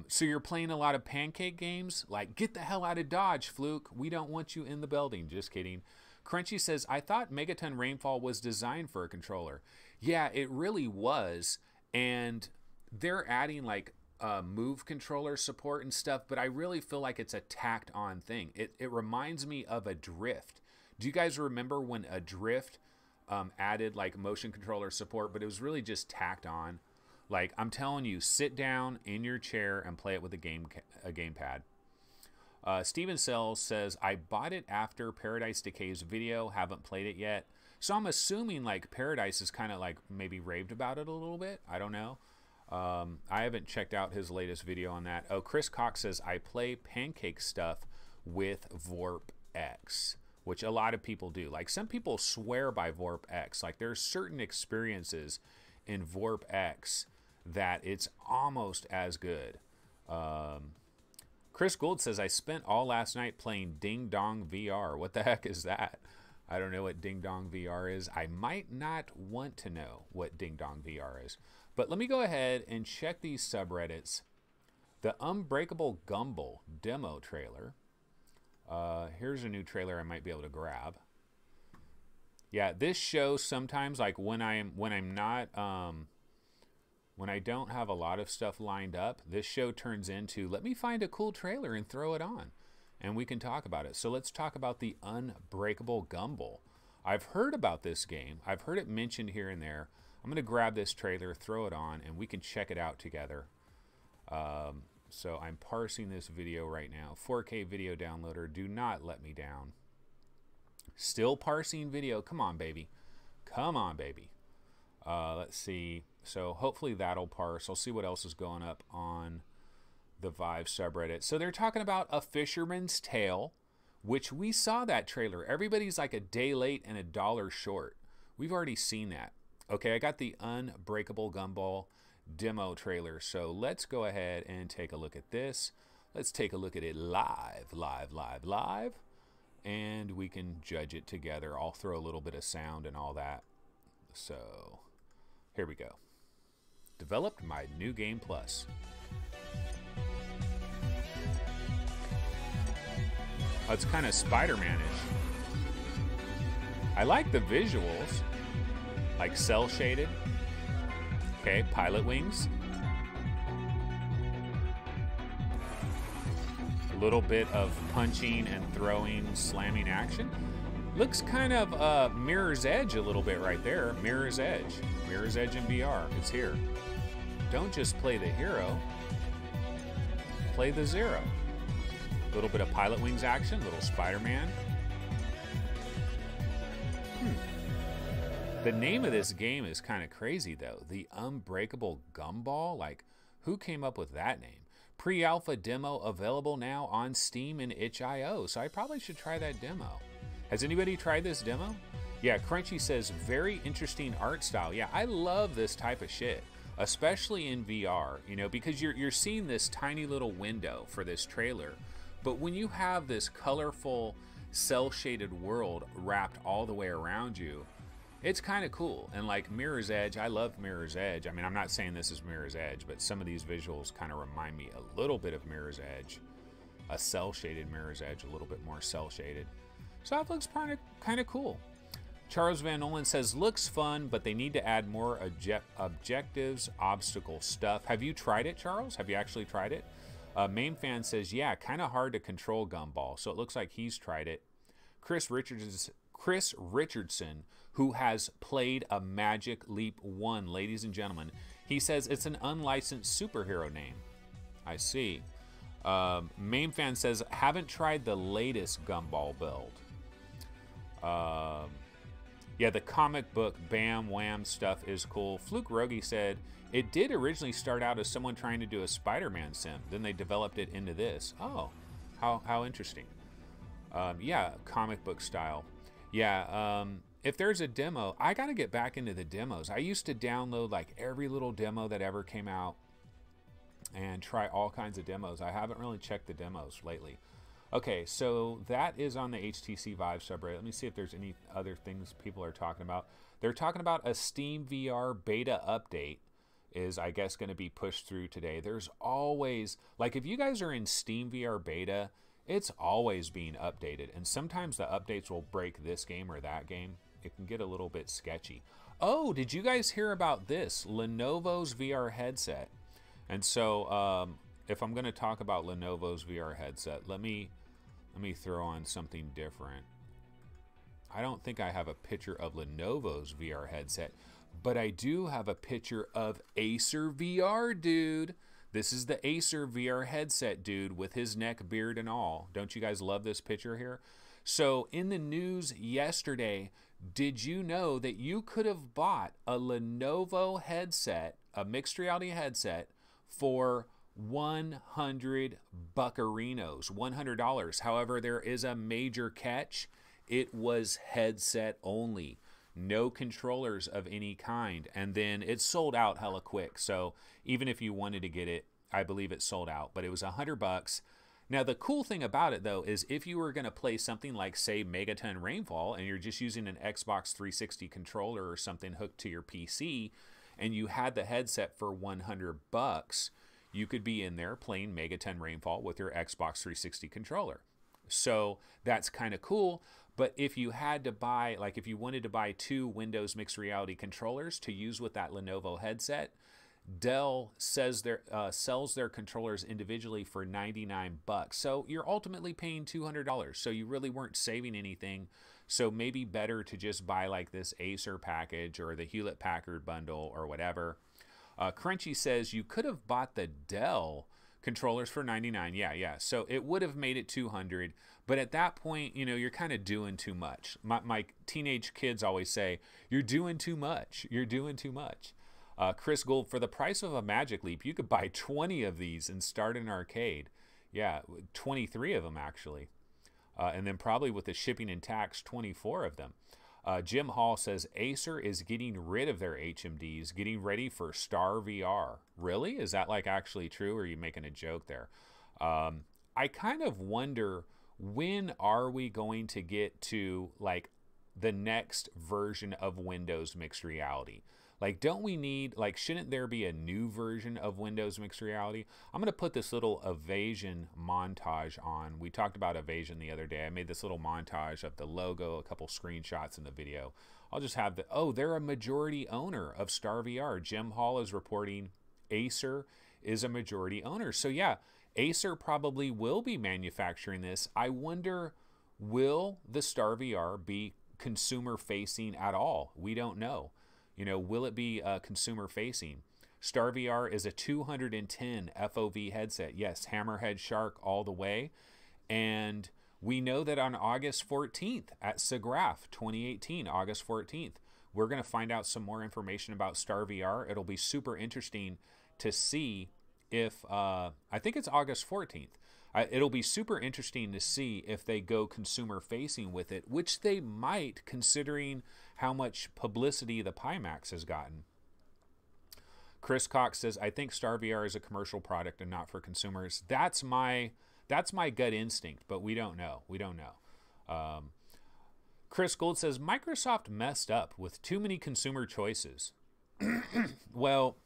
So you're playing a lot of pancake games? Like, get the hell out of Dodge, Fluke. We don't want you in the building. Just kidding. Crunchy says, I thought Megaton Rainfall was designed for a controller. Yeah, it really was. And they're adding, like, move controller support and stuff, but I really feel like it's a tacked on thing. It reminds me of a Drift. Do you guys remember when a Drift added, like, motion controller support, but it was really just tacked on? Like, I'm telling you, sit down in your chair and play it with a gamepad. Steven Sells says, I bought it after Paradise Decay's video. Haven't played it yet. So I'm assuming, like, Paradise is kind of, like, maybe raved about it a little bit. I don't know. I haven't checked out his latest video on that. Oh, Chris Cox says, I play pancake stuff with Vorp X, which a lot of people do. Like, some people swear by Vorp X. Like, there's certain experiences in Vorp X that it's almost as good. Chris Gould says, I spent all last night playing Ding Dong VR. What the heck is that? I don't know what Ding Dong VR is. I might not want to know what Ding Dong VR is. But let me go ahead and check these subreddits. The Unbreakable Gumball demo trailer. Here's a new trailer I might be able to grab. Yeah, this show sometimes, like when I don't have a lot of stuff lined up, this show turns into, let me find a cool trailer and throw it on, and we can talk about it. So let's talk about the Unbreakable Gumball. I've heard about this game. I've heard it mentioned here and there. I'm going to grab this trailer, throw it on, and we can check it out together. So I'm parsing this video right now. 4K video downloader, do not let me down. Still parsing video. Come on, baby. Come on, baby. Let's see. So hopefully that'll parse. I'll see what else is going up on the Vive subreddit. So they're talking about A Fisherman's Tale, which we saw that trailer. Everybody's like a day late and $1 short. We've already seen that. Okay, I got the Unbreakable Gumball demo trailer. So let's go ahead and take a look at this. Let's take a look at it live. And we can judge it together. I'll throw a little bit of sound and all that. So here we go. Developed by New Game Plus. Oh, it's kind of Spider-Man-ish. I like the visuals. Like cell shaded. Okay, pilot wings. A little bit of punching and throwing, slamming action. Looks kind of Mirror's Edge a little bit right there. Mirror's Edge. Mirror's Edge in VR. It's here. Don't just play the hero. Play the zero. A little bit of pilot wings action. A little Spider-Man. The name of this game is kind of crazy, though. The Unbreakable Gumball? Like, who came up with that name? Pre-alpha demo available now on Steam and itch.io. So I probably should try that demo. Has anybody tried this demo? Yeah, Crunchy says, very interesting art style. Yeah, I love this type of shit, especially in VR, you know, because you're seeing this tiny little window for this trailer. But when you have this colorful, cel-shaded world wrapped all the way around you, it's kind of cool. And like Mirror's Edge, I love Mirror's Edge. I mean, I'm not saying this is Mirror's Edge, but some of these visuals kind of remind me a little bit of Mirror's Edge. A cel-shaded Mirror's Edge, a little bit more cel-shaded. So that looks kind of cool. Charles Van Nolan says, looks fun, but they need to add more objectives, obstacle stuff. Have you tried it, Charles? Have you actually tried it? Main Fan says, yeah, kind of hard to control Gumball. So it looks like he's tried it. Chris Richardson, who has played a Magic Leap 1, ladies and gentlemen, he says it's an unlicensed superhero name. I see. Main Fan says, haven't tried the latest Gumball build. Yeah, the comic book Bam Wham stuff is cool. Fluke Rogi said, it did originally start out as someone trying to do a Spider-Man sim. Then they developed it into this. Oh, how interesting. Yeah, comic book style. Yeah, if there's a demo, I got to get back into the demos. I used to download like every little demo that ever came out and try all kinds of demos. I haven't really checked the demos lately. Okay, so that is on the HTC Vive subreddit. Let me see if there's any other things people are talking about. They're talking about a Steam VR beta update is, I guess, going to be pushed through today. There's always, like, if you guys are in Steam VR beta, it's always being updated. And sometimes the updates will break this game or that game. It can get a little bit sketchy. Oh, did you guys hear about this? Lenovo's VR headset. And so if I'm going to talk about Lenovo's VR headset, let me throw on something different. I don't think I have a picture of Lenovo's VR headset, But I do have a picture of Acer VR, dude. This is the Acer VR headset, dude, with his neck, beard, and all. Don't you guys love this picture here? So in the news yesterday, did you know that you could have bought a Lenovo headset, a mixed reality headset, for 100 buccarinos, $100. However, there is a major catch. It was headset only, no controllers of any kind, and then it sold out hella quick. So even if you wanted to get it, I believe it sold out, but it was $100. Now the cool thing about it though is if you were going to play something like say Megaton Rainfall and you're just using an Xbox 360 controller or something hooked to your PC and you had the headset for $100, you could be in there playing Megaton Rainfall with your Xbox 360 controller. So that's kind of cool. But if you had to buy, like if you wanted to buy 2 Windows mixed reality controllers to use with that Lenovo headset, Dell says sells their controllers individually for $99. So you're ultimately paying $200. So you really weren't saving anything. So maybe better to just buy like this Acer package or the Hewlett Packard bundle or whatever. Crunchy says you could have bought the Dell controllers for $99. Yeah. So it would have made it $200. But at that point, you know, you're kind of doing too much. My teenage kids always say, you're doing too much. You're doing too much. Chris Gould, for the price of a Magic Leap, you could buy 20 of these and start an arcade. Yeah, 23 of them actually. And then probably with the shipping and tax, 24 of them. Jim Hall says Acer is getting rid of their HMDs, getting ready for Star VR. Really? Is that like actually true, or are you making a joke there? I kind of wonder, when are we going to get to like the next version of Windows mixed reality? Like, don't we need, like, shouldn't there be a new version of Windows mixed reality? I'm going to put this little evasion montage on. We talked about evasion the other day. I made this little montage of the logo, a couple screenshots in the video. I'll just have the, oh, they're a majority owner of Star VR. Jim Hall is reporting Acer is a majority owner. So yeah, Acer probably will be manufacturing this. I wonder, will the Star VR be consumer facing at all? We don't know. You know, will it be consumer facing? Star VR is a 210 FOV headset. Yes, Hammerhead Shark all the way. And we know that on August 14th at SIGGRAPH 2018, August 14th, we're going to find out some more information about Star VR. It'll be super interesting to see if, I think it's August 14th. It'll be super interesting to see if they go consumer facing with it, which they might, considering how much publicity the Pimax has gotten. Chris Cox says, I think Star VR is a commercial product and not for consumers. That's my gut instinct, but we don't know. We don't know. Chris Gould says, Microsoft messed up with too many consumer choices. Well,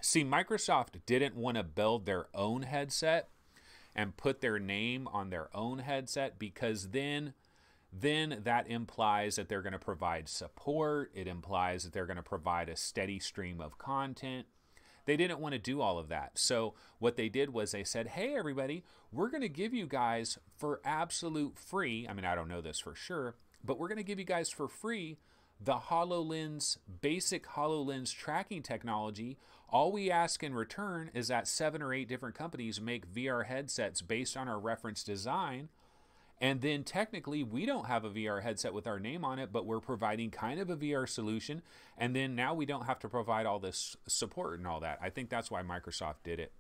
see, Microsoft didn't want to build their own headset and put their name on their own headset, because then that implies that they're going to provide support. It implies that they're going to provide a steady stream of content. They didn't want to do all of that. So what they did was they said, hey, everybody, we're going to give you guys for absolute free. I mean, I don't know this for sure, but we're going to give you guys for free the HoloLens, basic HoloLens tracking technology. All we ask in return is that 7 or 8 different companies make VR headsets based on our reference design. And then technically we don't have a VR headset with our name on it, but we're providing kind of a VR solution. And then now we don't have to provide all this support and all that. I think that's why Microsoft did it,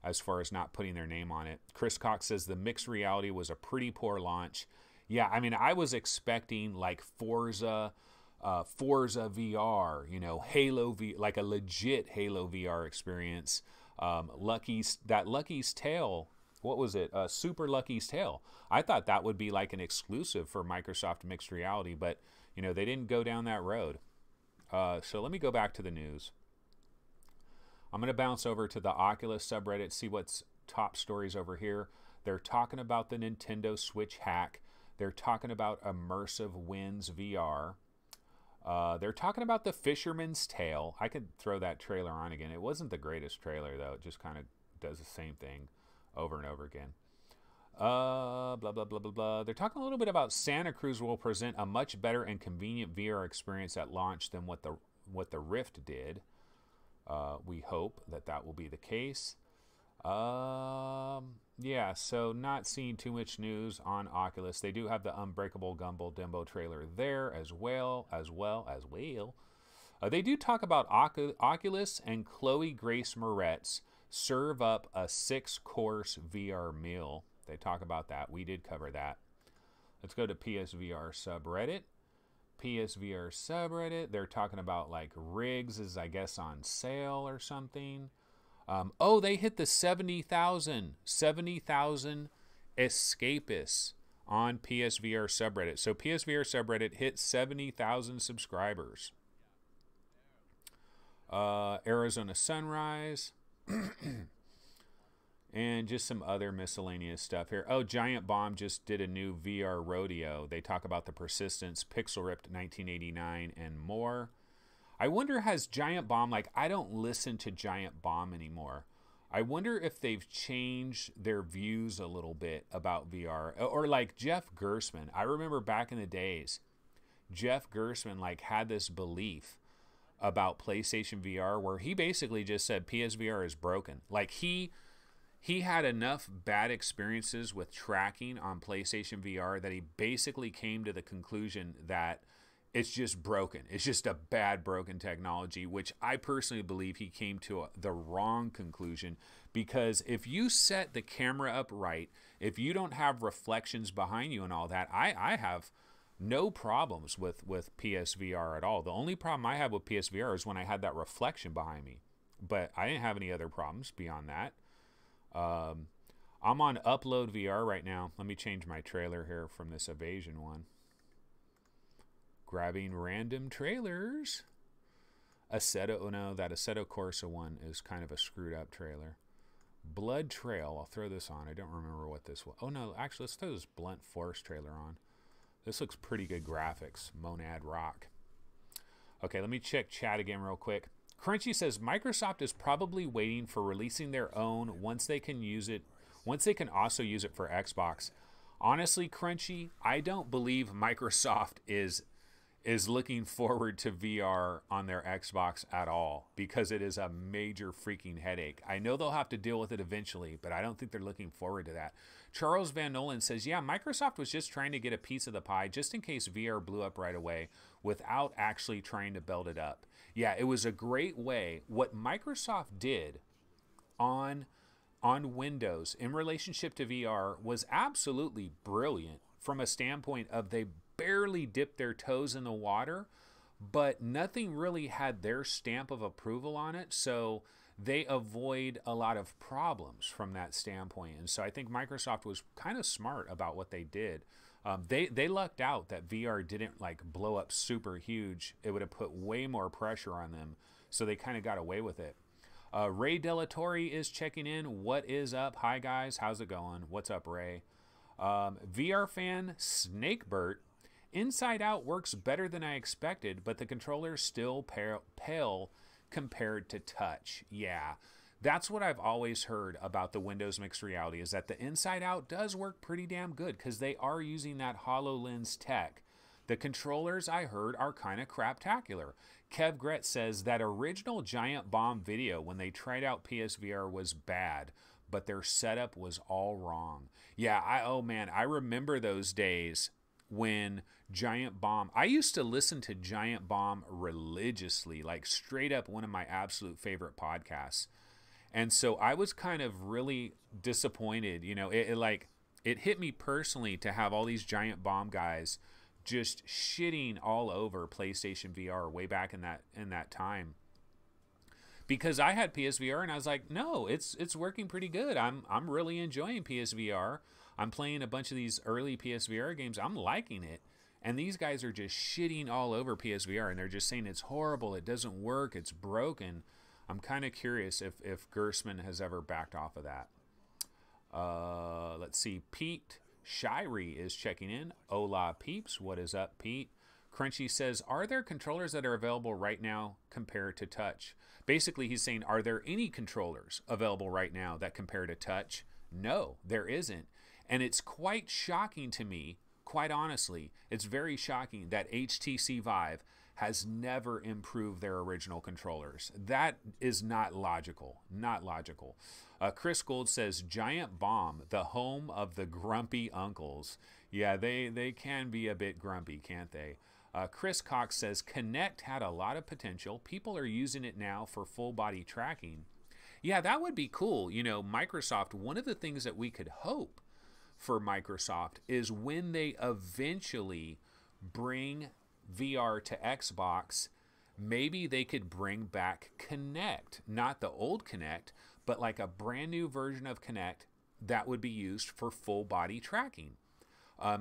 as far as not putting their name on it. Chris Cox says the mixed reality was a pretty poor launch. Yeah, I mean, I was expecting like Forza VR, you know, Halo V, like a legit Halo VR experience. Lucky's Tale, what was it? Super Lucky's Tale. I thought that would be like an exclusive for Microsoft mixed reality, but you know, they didn't go down that road. So let me go back to the news. I'm going to bounce over to the Oculus subreddit, see what's top stories over here. They're talking about the Nintendo Switch hack. They're talking about Immersive wins VR. They're talking about the Fisherman's Tale. I could throw that trailer on again. It wasn't the greatest trailer, though. It just kind of does the same thing over and over again. Blah, blah, blah, blah, blah. They're talking a little bit about Santa Cruz will present a much better and convenient VR experience at launch than what the the Rift did. We hope that will be the case. Yeah, so not seeing too much news on Oculus. They do have the Unbreakable Gumball demo trailer there as well. They do talk about Oculus, and Chloë Grace Moretz serve up a 6-course VR meal. They talk about that. We did cover that. Let's go to PSVR subreddit. PSVR subreddit. They're talking about like rigs is, I guess, on sale or something. Oh, they hit the 70,000 escapists on PSVR subreddit. So PSVR subreddit hit 70,000 subscribers. Arizona Sunrise. And just some other miscellaneous stuff here. Oh, Giant Bomb just did a new VR rodeo. They talk about the Persistence, Pixel Ripped 1989, and more. I wonder, has Giant Bomb, like, I don't listen to Giant Bomb anymore. I wonder if they've changed their views a little bit about VR. Or like Jeff Gerstmann. I remember back in the days, Jeff Gerstmann, like, had this belief about PlayStation VR where he basically just said PSVR is broken. Like, he had enough bad experiences with tracking on PlayStation VR that he basically came to the conclusion that it's just broken. It's just a bad broken technology, which I personally believe he came to the wrong conclusion, because if you set the camera up right, if you don't have reflections behind you and all that, I have no problems with PSVR at all. The only problem I have with PSVR is when I had that reflection behind me, but I didn't have any other problems beyond that. I'm on Upload VR right now. Let me change my trailer here from this Evasion one. Grabbing random trailers. Assetto, oh no, that Assetto Corsa one is kind of a screwed up trailer. Blood Trail, I'll throw this on. I don't remember what this was. Oh no, actually, let's throw this Blunt Force trailer on. This looks pretty good graphics. Monad Rock. Okay, let me check chat again real quick. Crunchy says Microsoft is probably waiting for releasing their own once they can use it, once they can also use it for Xbox. Honestly, Crunchy, I don't believe Microsoft is looking forward to VR on their Xbox at all, because it is a major freaking headache. I know they'll have to deal with it eventually, but I don't think they're looking forward to that. Charles Van Nolan says, yeah, Microsoft was just trying to get a piece of the pie just in case VR blew up right away without actually trying to build it up. Yeah, it was a great way. What Microsoft did on Windows in relationship to VR was absolutely brilliant from a standpoint of they barely dipped their toes in the water, but nothing really had their stamp of approval on it, so they avoid a lot of problems from that standpoint. And so I think Microsoft was kind of smart about what they did. They lucked out that VR didn't like blow up super huge. It would have put way more pressure on them, so they kind of got away with it. Ray Delatorre is checking in. What is up? Hi guys, how's it going? What's up, Ray? VR fan Snakebert. Inside Out works better than I expected, but the controller's still pale compared to touch. Yeah, that's what I've always heard about the Windows Mixed Reality, is that the Inside Out does work pretty damn good because they are using that HoloLens tech. The controllers, I heard, are kind of craptacular. Kev Gret says that original Giant Bomb video when they tried out PSVR was bad, but their setup was all wrong. Yeah, oh man, I remember those days when Giant Bomb, I used to listen to Giant Bomb religiously, like straight up one of my absolute favorite podcasts. And so I was kind of really disappointed, you know, it hit me personally to have all these Giant Bomb guys just shitting all over PlayStation VR way back in that time. Because I had PSVR and I was like, no, it's working pretty good. I'm really enjoying PSVR. I'm playing a bunch of these early PSVR games. I'm liking it. And these guys are just shitting all over PSVR, and they're just saying it's horrible, it doesn't work, it's broken. I'm kind of curious if Gerstmann has ever backed off of that. Let's see. Pete Shirey is checking in. Hola, peeps. What is up, Pete? Crunchy says, are there controllers that are available right now compared to touch? Basically, he's saying, are there any controllers available right now that compare to touch? No, there isn't. And it's quite shocking to me, quite honestly, it's very shocking that HTC Vive has never improved their original controllers. That is not logical. Not logical. Chris Gold says, Giant Bomb, the home of the grumpy uncles. Yeah, they can be a bit grumpy, can't they? Chris Cox says, Kinect had a lot of potential. People are using it now for full body tracking. Yeah, that would be cool. You know, Microsoft, one of the things that we could hope for Microsoft is when they eventually bring VR to Xbox, maybe they could bring back Kinect. Not the old Kinect, but like a brand new version of Kinect that would be used for full body tracking.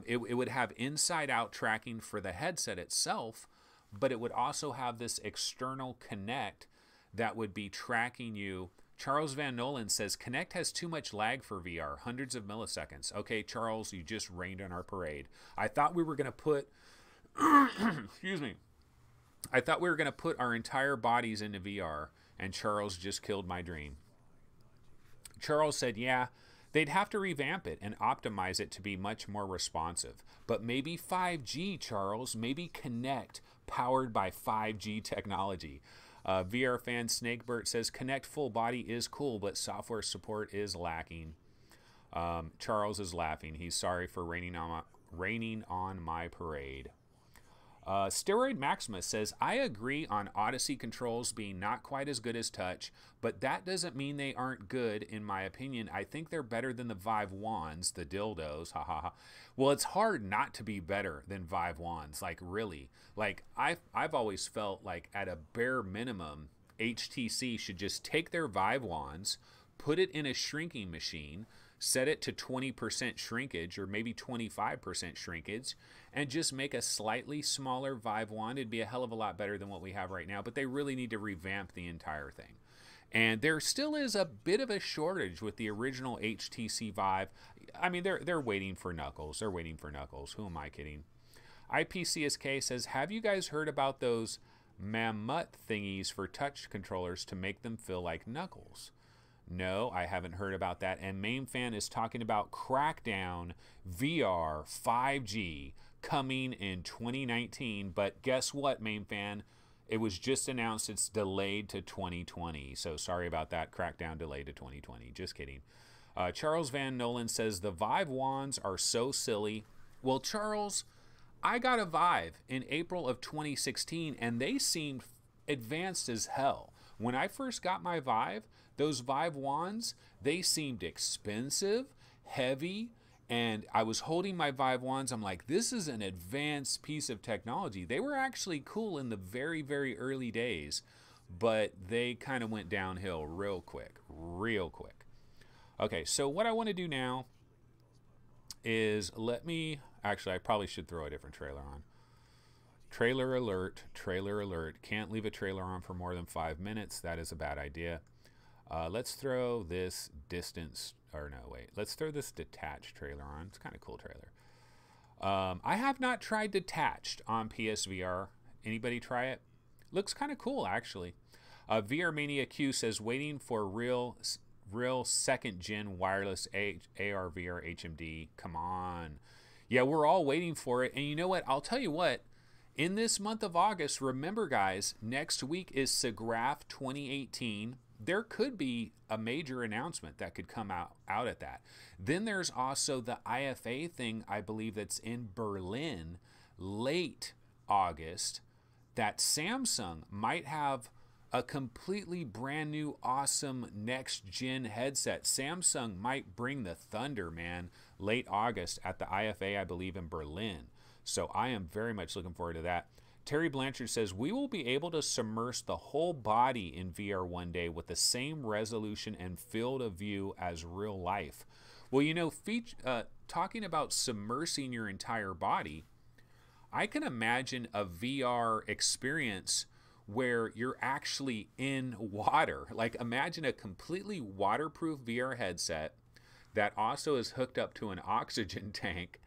It would have inside-out tracking for the headset itself, but it would also have this external Kinect that would be tracking you. Charles Van Nolan says, Kinect has too much lag for VR, hundreds of milliseconds. Okay, Charles, you just rained on our parade. I thought we were going to put, excuse me, I thought we were going to put our entire bodies into VR, and Charles just killed my dream. Charles said, yeah, they'd have to revamp it and optimize it to be much more responsive. But maybe 5G, Charles, maybe Kinect powered by 5G technology. VR fan Snakebert says, Kinect full body is cool, but software support is lacking. Charles is laughing. He's sorry for raining on my parade. Steroid Maximus says, I agree on Odyssey controls being not quite as good as touch, but that doesn't mean they aren't good, in my opinion. I think they're better than the Vive Wands, the dildos, ha ha ha. Well, it's hard not to be better than Vive Wands, like really. Like, I've always felt like at a bare minimum, HTC should just take their Vive Wands, put it in a shrinking machine, set it to 20% shrinkage or maybe 25% shrinkage, and just make a slightly smaller Vive Wand. It'd be a hell of a lot better than what we have right now, but they really need to revamp the entire thing. And there still is a bit of a shortage with the original HTC Vive. I mean, they're waiting for Knuckles. They're waiting for Knuckles. Who am I kidding? IPCSK says, have you guys heard about those mammoth thingies for touch controllers to make them feel like Knuckles? No, I haven't heard about that. And MainFan is talking about Crackdown VR 5G coming in 2019. But guess what, MainFan? It was just announced it's delayed to 2020. So sorry about that. Crackdown delayed to 2020. Just kidding. Charles Van Nolan says the Vive Wands are so silly. Well, Charles, I got a Vive in April of 2016 and they seemed advanced as hell. When I first got my Vive, those Vive Wands, they seemed expensive, heavy, and I was holding my Vive Wands. I'm like, this is an advanced piece of technology. They were actually cool in the very, very early days, but they kind of went downhill real quick, real quick. Okay, so what I want to do now is actually, I probably should throw a different trailer on. Trailer alert, trailer alert. Can't leave a trailer on for more than 5 minutes. That is a bad idea. Let's throw this let's throw this detached trailer on. It's kind of cool trailer. I have not tried detached on PSVR. Anybody try it? Looks kind of cool, actually. VR Mania Q says, waiting for real second gen wireless AR VR HMD. Come on. Yeah, we're all waiting for it. And you know what? I'll tell you what. In this month of August, remember guys, next week is SIGGRAPH 2018. There could be a major announcement that could come out at that. Then there's also the IFA thing, I believe, that's in Berlin late August, that Samsung might have a completely brand new awesome next gen headset. Samsung might bring the thunder, man, late August at the IFA, I believe, in Berlin. So I am very much looking forward to that. Terry Blanchard says, we will be able to submerge the whole body in VR one day with the same resolution and field of view as real life. Well, you know, talking about submersing your entire body, I can imagine a VR experience where you're actually in water. Like, imagine a completely waterproof VR headset that also is hooked up to an oxygen tank,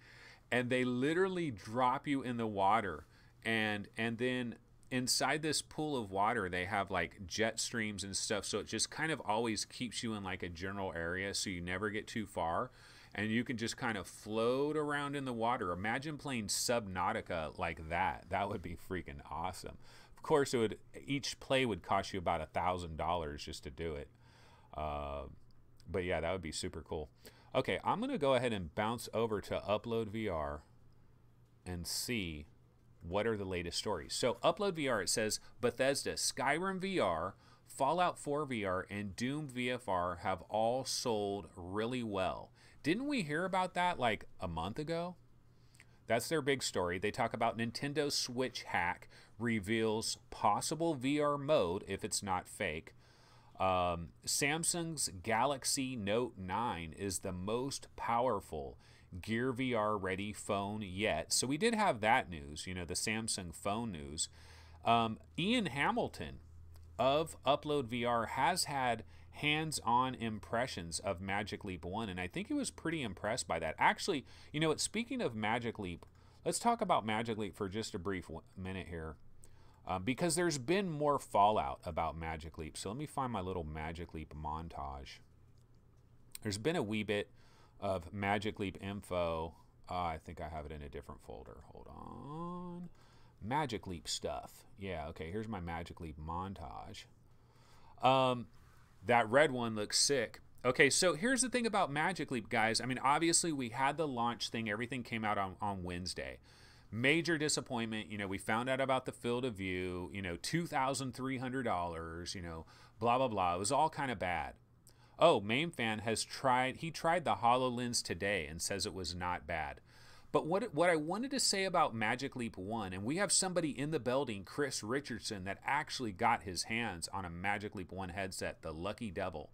and they literally drop you in the water. And then inside this pool of water, they have like jet streams and stuff. So it just kind of always keeps you in like a general area so you never get too far. and you can just kind of float around in the water. Imagine playing Subnautica like that. That would be freaking awesome. Of course, each play would cost you about $1,000 just to do it. But yeah, that would be super cool. Okay, I'm going to go ahead and bounce over to Upload VR and see what are the latest stories. So Upload VR, it says Bethesda, Skyrim VR, Fallout 4 VR, and Doom VFR have all sold really well. Didn't we hear about that like a month ago? That's their big story. They talk about Nintendo Switch hack reveals possible VR mode if it's not fake. Samsung's Galaxy Note 9 is the most powerful Gear VR ready phone yet. So we did have that news, you know, the Samsung phone news. Ian Hamilton of Upload VR has had hands-on impressions of Magic Leap 1, and I think he was pretty impressed by that. Actually, you know what, speaking of Magic Leap, let's talk about Magic Leap for just a brief minute here, because there's been more fallout about Magic Leap. So let me find my little Magic Leap montage. There's been a wee bit of Magic Leap info. I think I have it in a different folder. Hold on. Magic Leap stuff. Yeah, okay, here's my Magic Leap montage. That red one looks sick. Okay, so here's the thing about Magic Leap, guys. I mean, obviously, we had the launch thing. Everything came out on Wednesday. Major disappointment. You know, we found out about the field of view, you know, $2,300, you know, blah, blah, blah. It was all kind of bad. Oh, Main Fan has tried the HoloLens today and says it was not bad. But what I wanted to say about Magic Leap 1, and we have somebody in the building, Chris Richardson, that actually got his hands on a Magic Leap 1 headset, the Lucky Devil.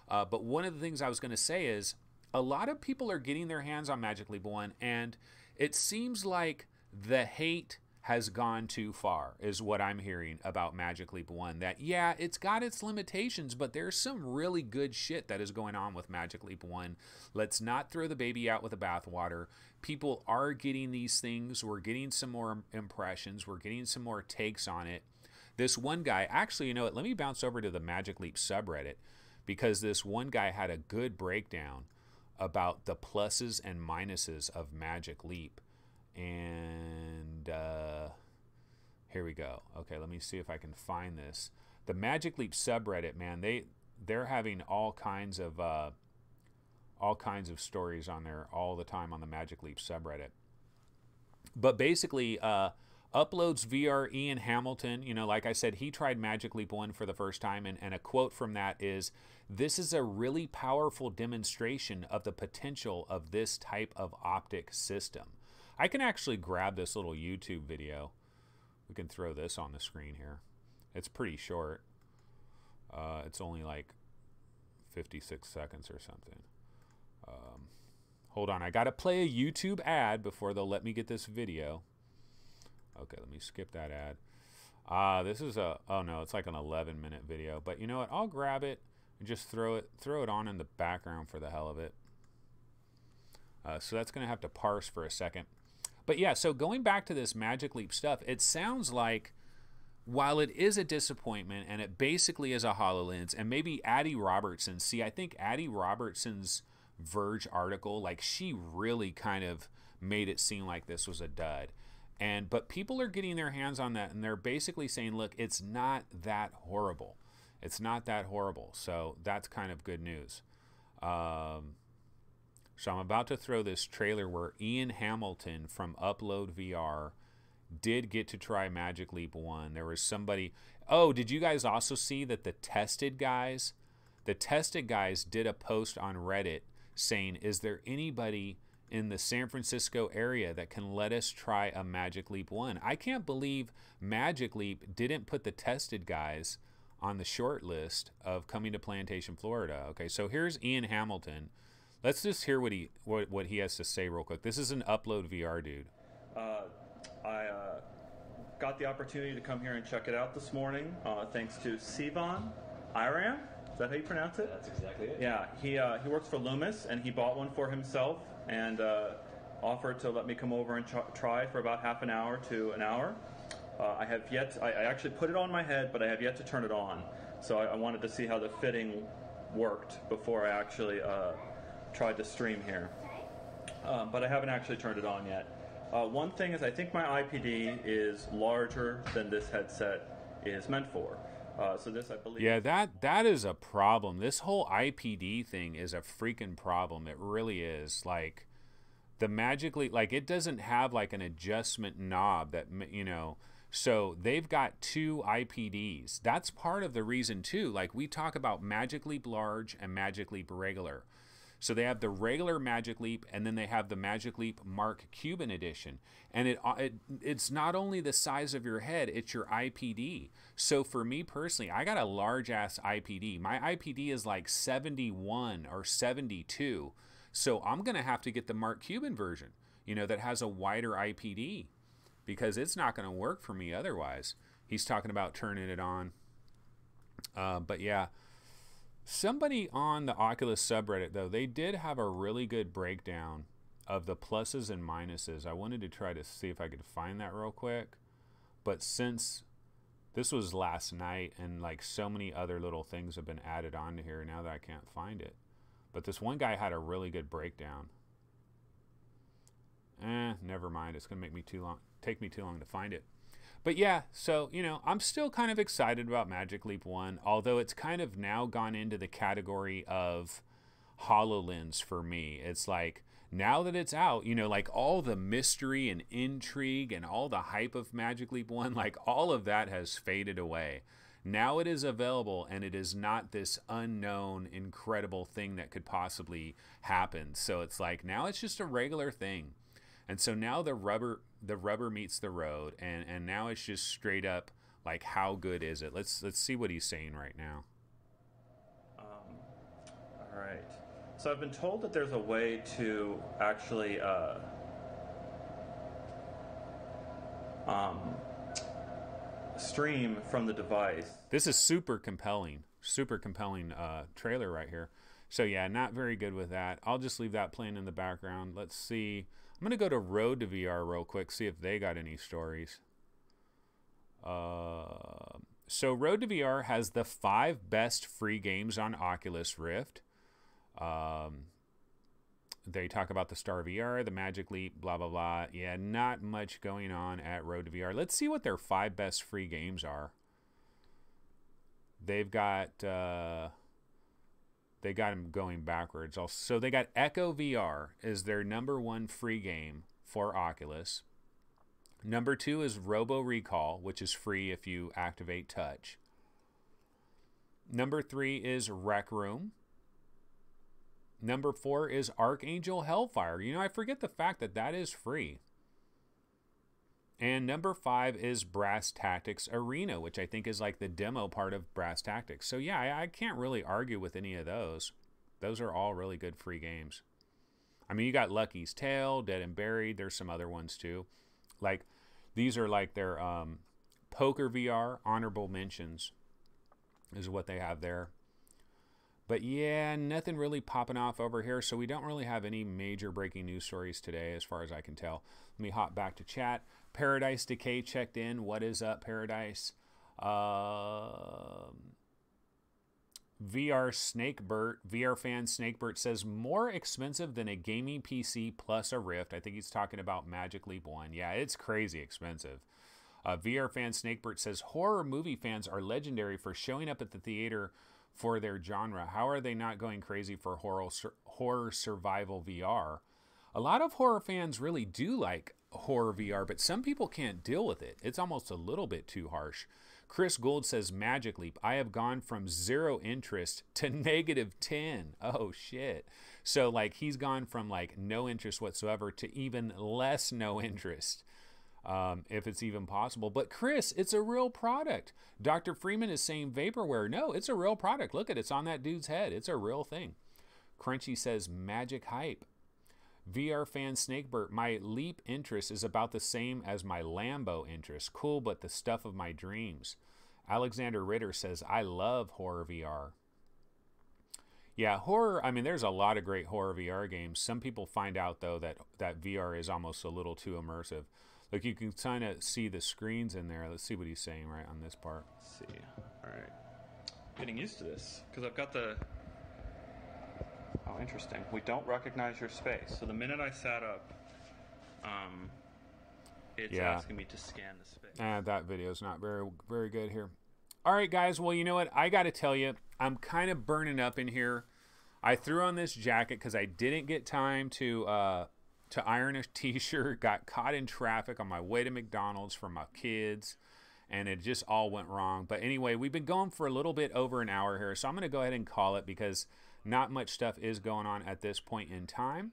But one of the things I was going to say is a lot of people are getting their hands on Magic Leap 1, and it seems like the hate has gone too far, is what I'm hearing about Magic Leap 1. That, yeah, it's got its limitations, but there's some really good shit that is going on with Magic Leap 1. Let's not throw the baby out with the bathwater. People are getting these things. We're getting some more impressions. We're getting some more takes on it. This one guy, actually, you know what? Let me bounce over to the Magic Leap subreddit, because this one guy had a good breakdown about the pluses and minuses of Magic Leap. And here we go. Okay, let me see if I can find this. The Magic Leap subreddit, man, they're having all kinds of stories on there all the time on the Magic Leap subreddit. But basically, Uploads VR Ian Hamilton, you know, like I said, he tried Magic Leap 1 for the first time, and a quote from that is, "This is a really powerful demonstration of the potential of this type of optic system." I can actually grab this little YouTube video. We can throw this on the screen here. It's pretty short. It's only like 56 seconds or something. Hold on, I gotta play a YouTube ad before they'll let me get this video. Okay, let me skip that ad. This is oh no, it's like an 11-minute video. But you know what? I'll grab it and just throw it on in the background for the hell of it. So that's gonna have to parse for a second. But yeah, so going back to this Magic Leap stuff, it sounds like while it is a disappointment and it basically is a HoloLens, and maybe Addie Robertson, see, I think Addie Robertson's Verge article, like, she really kind of made it seem like this was a dud. But people are getting their hands on that, and they're basically saying, look, it's not that horrible. It's not that horrible. So that's kind of good news. So I'm about to throw this trailer where Ian Hamilton from Upload VR did get to try Magic Leap 1. There was somebody... Oh, did you guys also see that the Tested guys did a post on Reddit saying, is there anybody in the San Francisco area that can let us try a Magic Leap 1? I can't believe Magic Leap didn't put the Tested guys on the short list of coming to Plantation, Florida. Okay, so here's Ian Hamilton. Let's just hear what he has to say real quick. This is an Upload VR dude. I got the opportunity to come here and check it out this morning, thanks to Sivan Iram. Is that how you pronounce it? That's exactly it. Yeah, he works for Loomis, and he bought one for himself and offered to let me come over and try for about half an hour to an hour. I actually put it on my head, but I have yet to turn it on. So I wanted to see how the fitting worked before I actually tried to stream here. But I haven't actually turned it on yet. One thing is I think my IPD is larger than this headset is meant for. So this, I believe... Yeah, that is a problem. This whole IPD thing is a freaking problem. It really is. Like, the Magic Leap, like, it doesn't have, like, an adjustment knob that, you know... So they've got 2 IPDs. That's part of the reason, too. Like, we talk about Magic Leap Large and Magic Leap Regular. So they have the regular Magic Leap, and then they have the Magic Leap Mark Cuban edition. And it's not only the size of your head, it's your IPD. So for me personally, I got a large-ass IPD. My IPD is like 71 or 72. So I'm going to have to get the Mark Cuban version, you know, that has a wider IPD, because it's not going to work for me otherwise. He's talking about turning it on. But yeah. Somebody on the Oculus subreddit, though, they did have a really good breakdown of the pluses and minuses. I wanted to try to see if I could find that real quick. But since this was last night and like so many other little things have been added onto here now that I can't find it. But this one guy had a really good breakdown. Never mind. It's going to take me too long to find it. But yeah, so, you know, I'm still kind of excited about Magic Leap 1, although it's kind of now gone into the category of HoloLens for me. It's like, now that it's out, you know, like all the mystery and intrigue and all the hype of Magic Leap 1, like all of that has faded away. Now it is available, and it is not this unknown, incredible thing that could possibly happen. So it's like, now it's just a regular thing. And so now the rubber meets the road, and now it's just straight up like, how good is it? Let's see what he's saying right now. All right. So I've been told that there's a way to actually stream from the device. This is super compelling trailer right here. So yeah, not very good with that. I'll just leave that playing in the background. Let's see. I'm going to go to Road to VR real quick, see if they got any stories. So Road to VR has the 5 best free games on Oculus Rift. They talk about the Star VR, the Magic Leap, blah, blah, blah. Yeah, not much going on at Road to VR. Let's see what their 5 best free games are. They've got... They got them going backwards. So they got Echo VR is their #1 free game for Oculus. Number 2 is Robo Recall, which is free if you activate touch. Number 3 is Rec Room. Number 4 is Archangel Hellfire. You know, I forget the fact that that is free. And number 5 is Brass Tactics Arena, which I think is like the demo part of Brass Tactics. So yeah, I can't really argue with any of those. Those are all really good free games. I mean, you got Lucky's Tale, Dead and Buried. There's some other ones too. Like, these are like their Poker VR honorable mentions is what they have there. But yeah, nothing really popping off over here. So we don't really have any major breaking news stories today as far as I can tell. Let me hop back to chat. Paradise Decay checked in. What is up, Paradise? VR fan Snakebert says, more expensive than a gaming PC plus a Rift. I think he's talking about Magic Leap 1. Yeah, it's crazy expensive. VR fan Snakebert says, horror movie fans are legendary for showing up at the theater for their genre. How are they not going crazy for horror survival VR? A lot of horror fans really do like horror VR, but some people can't deal with it. It's almost a little bit too harsh. Chris Gould says, Magic Leap, I have gone from 0 interest to -10. Oh shit. So like he's gone from like no interest whatsoever to even less no interest. If it's even possible. But Chris, it's a real product. Dr. Freeman is saying vaporware. No, it's a real product. Look at it. It's on that dude's head. It's a real thing. Crunchy says magic hype. VR fan Snakebert, my Leap interest is about the same as my Lambo interest. Cool, but the stuff of my dreams. Alexander Ritter says, I love horror VR. Yeah, horror, I mean, there's a lot of great horror VR games. Some people find out, though, that VR is almost a little too immersive. Look, you can kind of see the screens in there. Let's see what he's saying right on this part. Let's see. All right. Getting used to this because I've got the Oh, interesting. We don't recognize your space. So the minute I sat up, it's asking me to scan the space. That video's not very good here. All right, guys. Well, you know what? I got to tell you, I'm kind of burning up in here. I threw on this jacket because I didn't get time to iron a t-shirt. Got caught in traffic on my way to McDonald's for my kids, and it just all went wrong. But anyway, we've been going for a little bit over an hour here, so I'm going to go ahead and call it because not much stuff is going on at this point in time.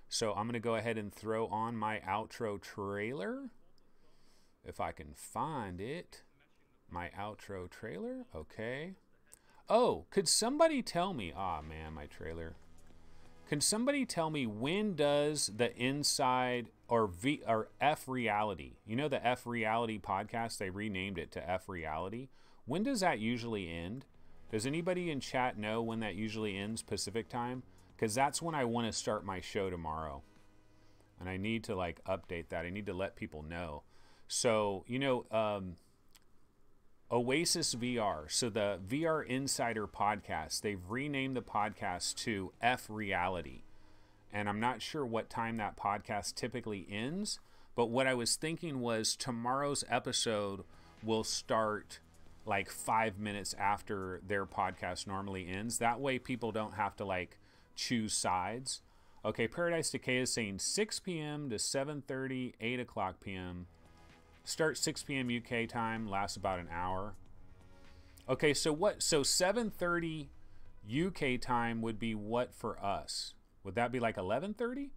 So I'm going to go ahead and throw on my outro trailer. If I can find it. My outro trailer. Okay. Oh, could somebody tell me? Ah, man, my trailer. Can somebody tell me when does the Inside or F Reality? You know the F Reality podcast? They renamed it to F Reality. When does that usually end? Does anybody in chat know when that usually ends Pacific time? Because that's when I want to start my show tomorrow. And I need to like update that. I need to let people know. So, you know, Oasis VR. So the VR Insider podcast, they've renamed the podcast to F Reality. And I'm not sure what time that podcast typically ends. But what I was thinking was tomorrow's episode will start like 5 minutes after their podcast normally ends. That way people don't have to like choose sides. Okay, Paradise Decay is saying 6 p.m. to 7:30, 8 o'clock p.m. Start 6 p.m. UK time, lasts about an hour. Okay, so 7:30 UK time would be what for us? Would that be like 11:30?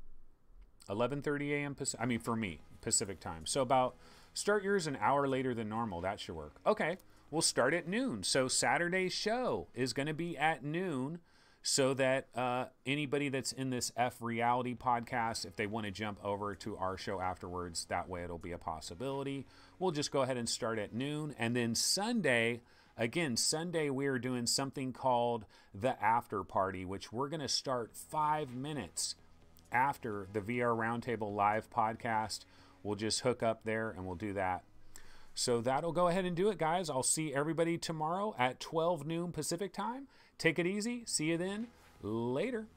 11:30 a.m. I mean, for me, Pacific time. So start yours an hour later than normal. That should work. Okay, we'll start at noon. So Saturday's show is going to be at noon so that anybody that's in this F Reality podcast, if they want to jump over to our show afterwards, that way it'll be a possibility. We'll just go ahead and start at noon. And then Sunday, we are doing something called the After Party, which we're going to start 5 minutes after the VR Roundtable live podcast. We'll just hook up there and we'll do that. So that'll go ahead and do it, guys. I'll see everybody tomorrow at 12 noon Pacific time. Take it easy. See you then. Later.